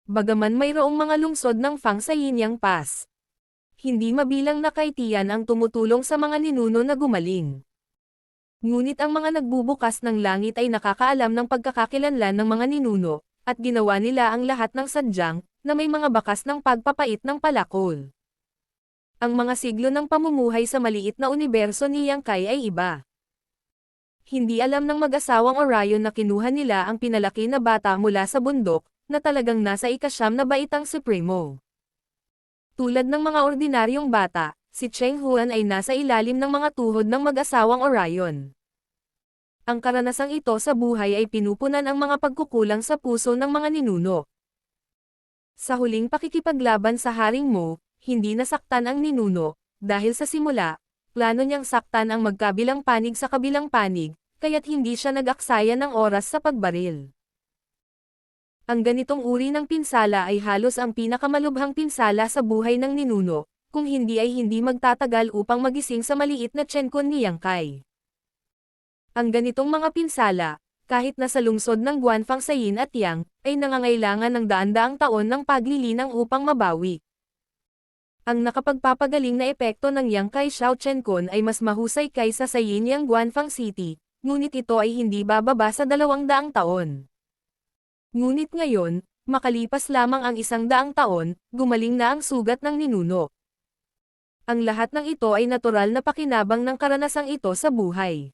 Bagaman mayroong mga lungsod ng Fang sa Yinyang Pass. Hindi mabilang na kaitiyan ang tumutulong sa mga ninuno na gumaling. Ngunit ang mga nagbubukas ng langit ay nakakaalam ng pagkakakilanlan ng mga ninuno, at ginawa nila ang lahat ng sadyang, na may mga bakas ng pagpapait ng palakol. Ang mga siglo ng pamumuhay sa maliit na universo ni Yang Kai ay iba. Hindi alam ng mag-asawang Orion na kinuha nila ang pinalaki na bata mula sa bundok, na talagang nasa ika-9 na baitang Supremo. Tulad ng mga ordinaryong bata, si Cheng Huan ay nasa ilalim ng mga tuhod ng mag-asawang Orion. Ang karanasang ito sa buhay ay pinupunan ang mga pagkukulang sa puso ng mga ninuno. Sa huling pakikipaglaban sa haring mo, hindi nasaktan ang ninuno, dahil sa simula, plano niyang saktan ang magkabilang panig sa kabilang panig, kaya't hindi siya nag-aksaya ng oras sa pagbaril. Ang ganitong uri ng pinsala ay halos ang pinakamalubhang pinsala sa buhay ng ninuno, kung hindi ay hindi magtatagal upang magising sa maliit na tsenkon ni Yang Kai. Ang ganitong mga pinsala, kahit nasa lungsod ng Guanfang sa Yin at Yang, ay nangangailangan ng daan-daang taon ng paglilinang upang mabawi. Ang nakapagpapagaling na epekto ng Yang Kai Shao Tsenkon ay mas mahusay kaysa sa Yin Yang Guanfang City, ngunit ito ay hindi bababa sa 200 taon. Ngunit ngayon, makalipas lamang ang 100 taon, gumaling na ang sugat ng ninuno. Ang lahat ng ito ay natural na pakinabang ng karanasang ito sa buhay.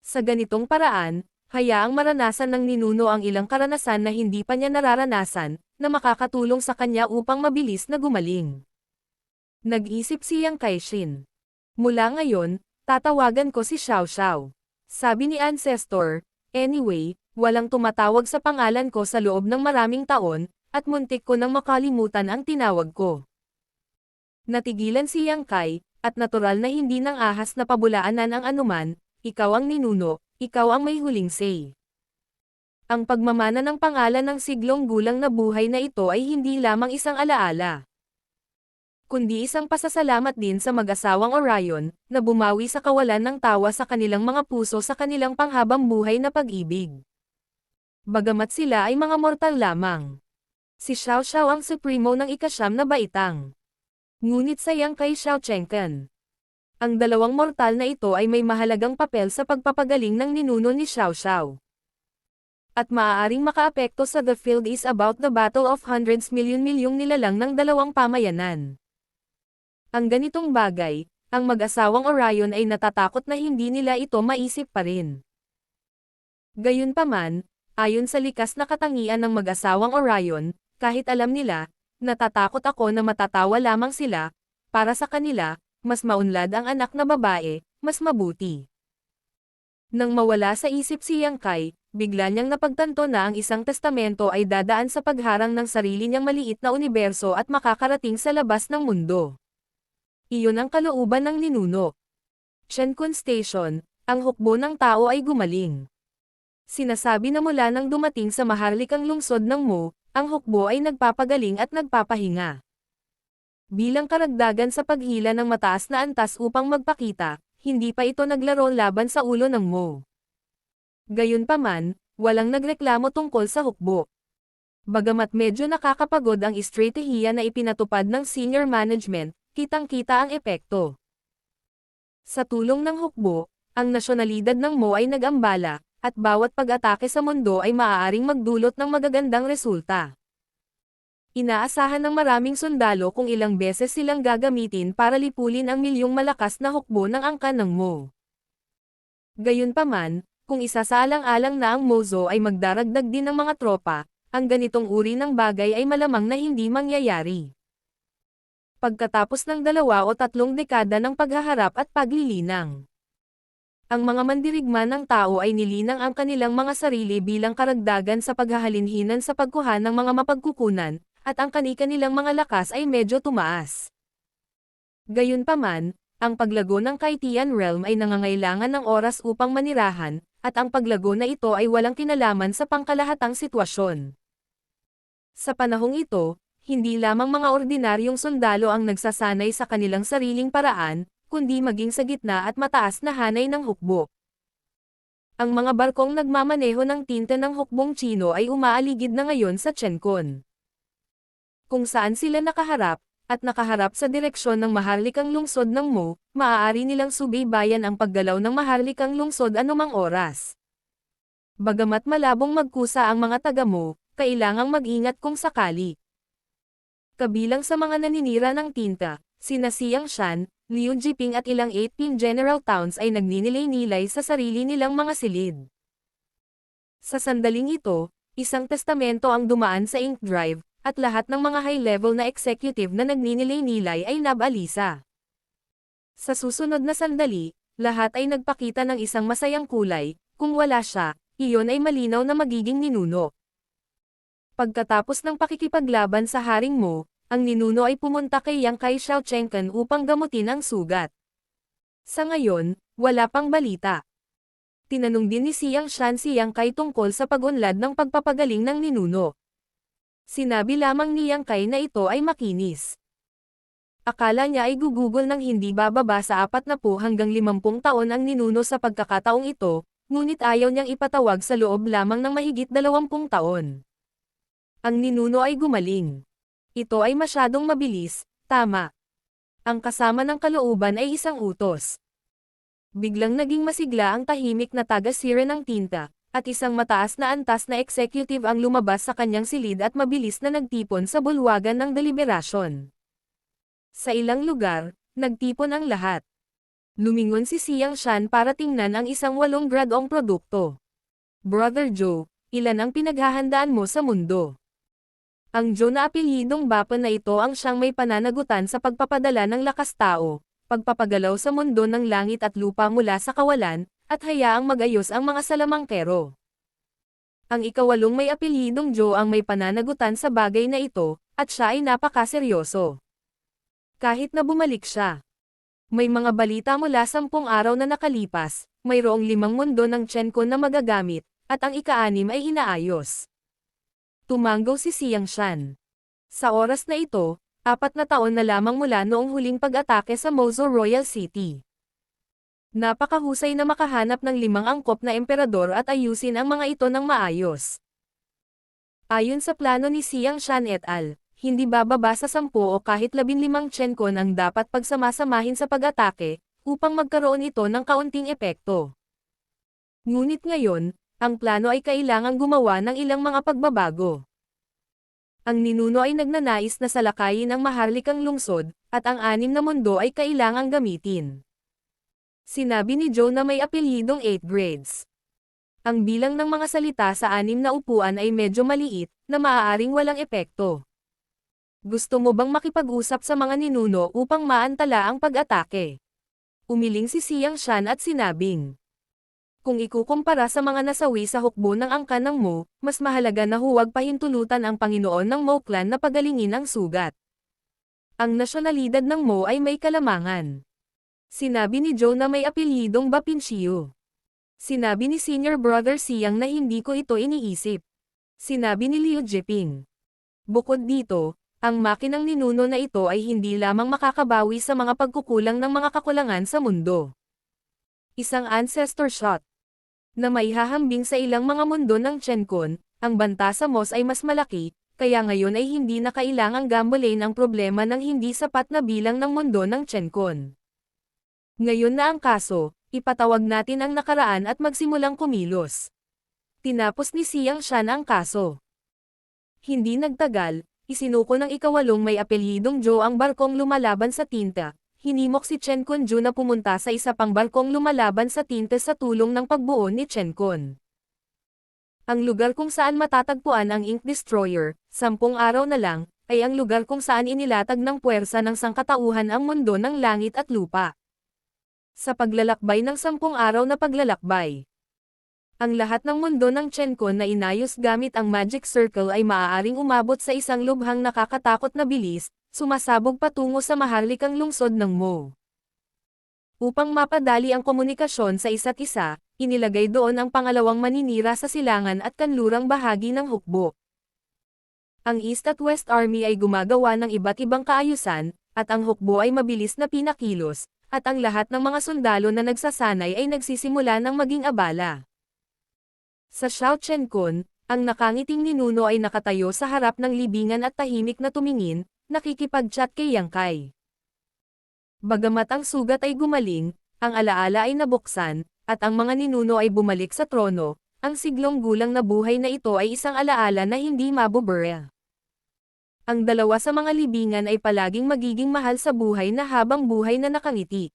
Sa ganitong paraan, hayaang maranasan ng ninuno ang ilang karanasan na hindi pa niya nararanasan, na makakatulong sa kanya upang mabilis na gumaling. Nag-isip si Yang Kaishin. Mula ngayon, tatawagan ko si Xiao Xiao. Sabi ni Ancestor, anyway, walang tumatawag sa pangalan ko sa loob ng maraming taon, at muntik ko nang makalimutan ang tinawag ko. Natigilan si Yang Kai, at natural na hindi nang ahas na pabulaanan ang anuman. Ikaw ang ninuno, ikaw ang may huling say. Ang pagmamana ng pangalan ng siglong gulang na buhay na ito ay hindi lamang isang alaala, kundi isang pasasalamat din sa mag-asawang Orion, na bumawi sa kawalan ng tawa sa kanilang mga puso sa kanilang panghabang buhay na pag-ibig. Bagamat sila ay mga mortal lamang. Si Xiao Xiao ang supremo ng ikasyam na baitang. Ngunit sa Yang Kai Shao Tsenkon, ang dalawang mortal na ito ay may mahalagang papel sa pagpapagaling ng ninuno ni Xiao Xiao. At maaaring makaapekto sa The Field is about the battle of hundreds milyon-milyong nilalang ng dalawang pamayanan. Ang ganitong bagay, ang mag-asawang Orion ay natatakot na hindi nila ito maisip pa rin. Gayunpaman, ayon sa likas na katangian ng mag-asawang Orion, kahit alam nila, natatakot ako na matatawa lamang sila, para sa kanila, mas maunlad ang anak na babae, mas mabuti. Nang mawala sa isip si Yang Kai, bigla niyang napagtanto na ang isang testamento ay dadaan sa pagharang ng sarili niyang maliit na universo at makakarating sa labas ng mundo. Iyon ang kalooban ng ninuno. Tsenkon Station, ang hukbo ng tao ay gumaling. Sinasabi na mula nang dumating sa maharlikang lungsod ng Mo, ang hukbo ay nagpapagaling at nagpapahinga. Bilang karagdagan sa paghila ng mataas na antas upang magpakita, hindi pa ito naglaro laban sa ulo ng Mo. Gayunpaman, walang nagreklamo tungkol sa hukbo. Bagamat medyo nakakapagod ang estratehiya na ipinatupad ng senior management, kitang-kita ang epekto. Sa tulong ng hukbo, ang nasyonalidad ng Mo ay nag-ambala, at bawat pag-atake sa mundo ay maaaring magdulot ng magagandang resulta. Inaasahan ng maraming sundalo kung ilang beses silang gagamitin para lipulin ang milyong malakas na hukbo ng angkan ng Mo. Gayunpaman, kung isasaalang-alang na ang Mozo ay magdaragdag din ng mga tropa, ang ganitong uri ng bagay ay malamang na hindi mangyayari. Pagkatapos ng 2 o 3 dekada ng paghaharap at paglilinang, ang mga mandirigma ng tao ay nilinang ang kanilang mga sarili bilang karagdagan sa paghahalinhinan sa pagkuha ng mga mapagkukunan, at ang kani-kanilang mga lakas ay medyo tumaas. Gayunpaman, ang paglago ng Kaitian Realm ay nangangailangan ng oras upang manirahan, at ang paglago na ito ay walang kinalaman sa pangkalahatang sitwasyon. Sa panahong ito, hindi lamang mga ordinaryong sundalo ang nagsasanay sa kanilang sariling paraan, kundi maging sa gitna at mataas na hanay ng hukbo. Ang mga barkong nagmamaneho ng tinta ng hukbong Chino ay umaaligid na ngayon sa Tsenkon, kung saan sila nakaharap, at nakaharap sa direksyon ng maharlikang lungsod ng Mo, maaari nilang subaybayan ang paggalaw ng maharlikang lungsod anumang oras. Bagamat malabong magkusa ang mga taga-Mo, kailangang mag-ingat kung sakali. Kabilang sa mga naninira ng tinta, sina Xiang Shan, Liu Jiping at ilang 18 general towns ay nagninilay-nilay sa sarili nilang mga silid. Sa sandaling ito, isang testamento ang dumaan sa ink drive, at lahat ng mga high-level na executive na nagninilay-nilay ay nabalisa. Sa susunod na sandali, Lahat ay nagpakita ng isang masayang kulay, kung wala siya, iyon ay malinaw na magiging ninuno. Pagkatapos ng pakikipaglaban sa haring mo, ang ninuno ay pumunta kay Yang Kai Xiaochengkan upang gamutin ang sugat. Sa ngayon, wala pang balita. Tinanong din ni Xiang Shan si Yang Kai tungkol sa pag-unlad ng pagpapagaling ng ninuno. Sinabi lamang ni Yang Kai na ito ay makinis. Akala niya ay gugugol ng hindi bababa sa 40 hanggang 50 taon ang ninuno sa pagkakataong ito, ngunit ayaw niyang ipatawag sa loob lamang ng mahigit 20 taon. Ang ninuno ay gumaling. Ito ay masyadong mabilis, tama. Ang kasama ng kalooban ay isang utos. Biglang naging masigla ang tahimik na taga-sira ng tinta, at isang mataas na antas na executive ang lumabas sa kanyang silid at mabilis na nagtipon sa bulwagan ng deliberasyon. Sa ilang lugar, nagtipon ang lahat. Lumingon si Xiang Shan para tingnan ang isang 8 gradong produkto. Brother Joe, ilan ang pinaghahandaan mo sa mundo? Ang Joe na apelyidong bapa na ito ang siyang may pananagutan sa pagpapadala ng lakas tao, pagpapagalaw sa mundo ng langit at lupa mula sa kawalan, at hayaang magayos ang mga salamangkero. Ang ikawalong may apelyidong Joe ang may pananagutan sa bagay na ito, at siya ay napakaseryoso. Kahit na bumalik siya. May mga balita mula 10 araw na nakalipas, mayroong 5 mundo ng Chenkon na magagamit, at ang ika-6 ay inaayos. Tumanggaw si Xiang Shan. Sa oras na ito, 4 na taon na lamang mula noong huling pag-atake sa Mozo Royal City. Napakahusay na makahanap ng 5 angkop na emperador at ayusin ang mga ito ng maayos. Ayon sa plano ni Xiang Shan et al., hindi bababa sa 10 o kahit 15 Chenkon ang dapat pagsamasamahin sa pag-atake, upang magkaroon ito ng kaunting epekto. Ngunit ngayon, ang plano ay kailangang gumawa ng ilang mga pagbabago. Ang ninuno ay nagnanais na salakayin ang maharlikang lungsod, at ang 6 na mundo ay kailangang gamitin. Sinabi ni Joe na may apelyidong 8 grades. Ang bilang ng mga salita sa 6 na upuan ay medyo maliit, na maaaring walang epekto. Gusto mo bang makipag-usap sa mga ninuno upang maantala ang pag-atake? Umiling si Xiang Shan at sinabing, kung ikukumpara sa mga nasawi sa hukbo ng angkan ng Mo, mas mahalaga na huwag pahintulutan ang Panginoon ng Mo clan na pagalingin ang sugat. Ang nasyonalidad ng Mo ay may kalamangan. Sinabi ni Joe na may apelyidong Bapinchiu. Sinabi ni Senior Brother Xiang na hindi ko ito iniisip. Sinabi ni Liu Jiping. Bukod dito, ang makinang ninuno na ito ay hindi lamang makakabawi sa mga pagkukulang ng mga kakulangan sa mundo. Isang ancestor shot na may hahambing sa ilang mga mundo ng Chenkon, ang banta sa Mos ay mas malaki, kaya ngayon ay hindi na kailangang gambolain ang problema ng hindi sapat na bilang ng mundo ng Chenkon. Ngayon na ang kaso, ipatawag natin ang nakaraan at magsimulang kumilos. Tinapos ni Xiang Shan ang kaso. Hindi nagtagal, isinuko ng ikawalong may apelyidong Joe ang barkong lumalaban sa tinta. Hinimok si Chen Kunju na pumunta sa isa pang barkong lumalaban sa tinte sa tulong ng pagbuo ni Chen Kun. Ang lugar kung saan matatagpuan ang Ink Destroyer, 10 araw na lang, ay ang lugar kung saan inilatag ng puwersa ng sangkatauhan ang mundo ng langit at lupa. Sa paglalakbay ng 10 araw na paglalakbay, ang lahat ng mundo ng Chen Kun na inayos gamit ang Magic Circle ay maaaring umabot sa isang lubhang nakakatakot na bilis, sumasabog patungo sa maharlikang lungsod ng Mo. Upang mapadali ang komunikasyon sa isa't isa, inilagay doon ang pangalawang maninira sa silangan at kanlurang bahagi ng hukbo. Ang East at West Army ay gumagawa ng iba't ibang kaayusan, at ang hukbo ay mabilis na pinakilos, at ang lahat ng mga sundalo na nagsasanay ay nagsisimula ng maging abala. Sa Xiaochenkun, ang nakangiting ninuno ay nakatayo sa harap ng libingan at tahimik na tumingin, nakikipag-chat kay Yang Kai. Bagamat ang sugat ay gumaling, ang alaala ay nabuksan, at ang mga ninuno ay bumalik sa trono, ang siglong gulang na buhay na ito ay isang alaala na hindi mabubura. Ang dalawa sa mga libingan ay palaging magiging mahal sa buhay na habang buhay na nakangiti.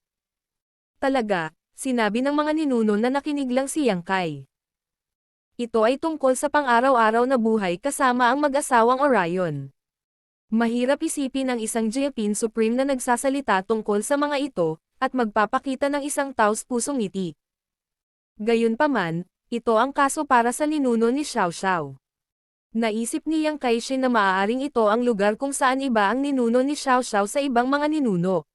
Talaga, sinabi ng mga ninuno na nakinig lang si Yang Kai. Ito ay tungkol sa pang-araw-araw na buhay kasama ang mag-asawang Orion. Mahirap isipin ang isang Japan Supreme na nagsasalita tungkol sa mga ito, at magpapakita ng isang taos-pusong ngiti. Gayunpaman, ito ang kaso para sa ninuno ni Xiao Xiao. Naisip ni Yang Kaixin na maaaring ito ang lugar kung saan iba ang ninuno ni Xiao Xiao sa ibang mga ninuno,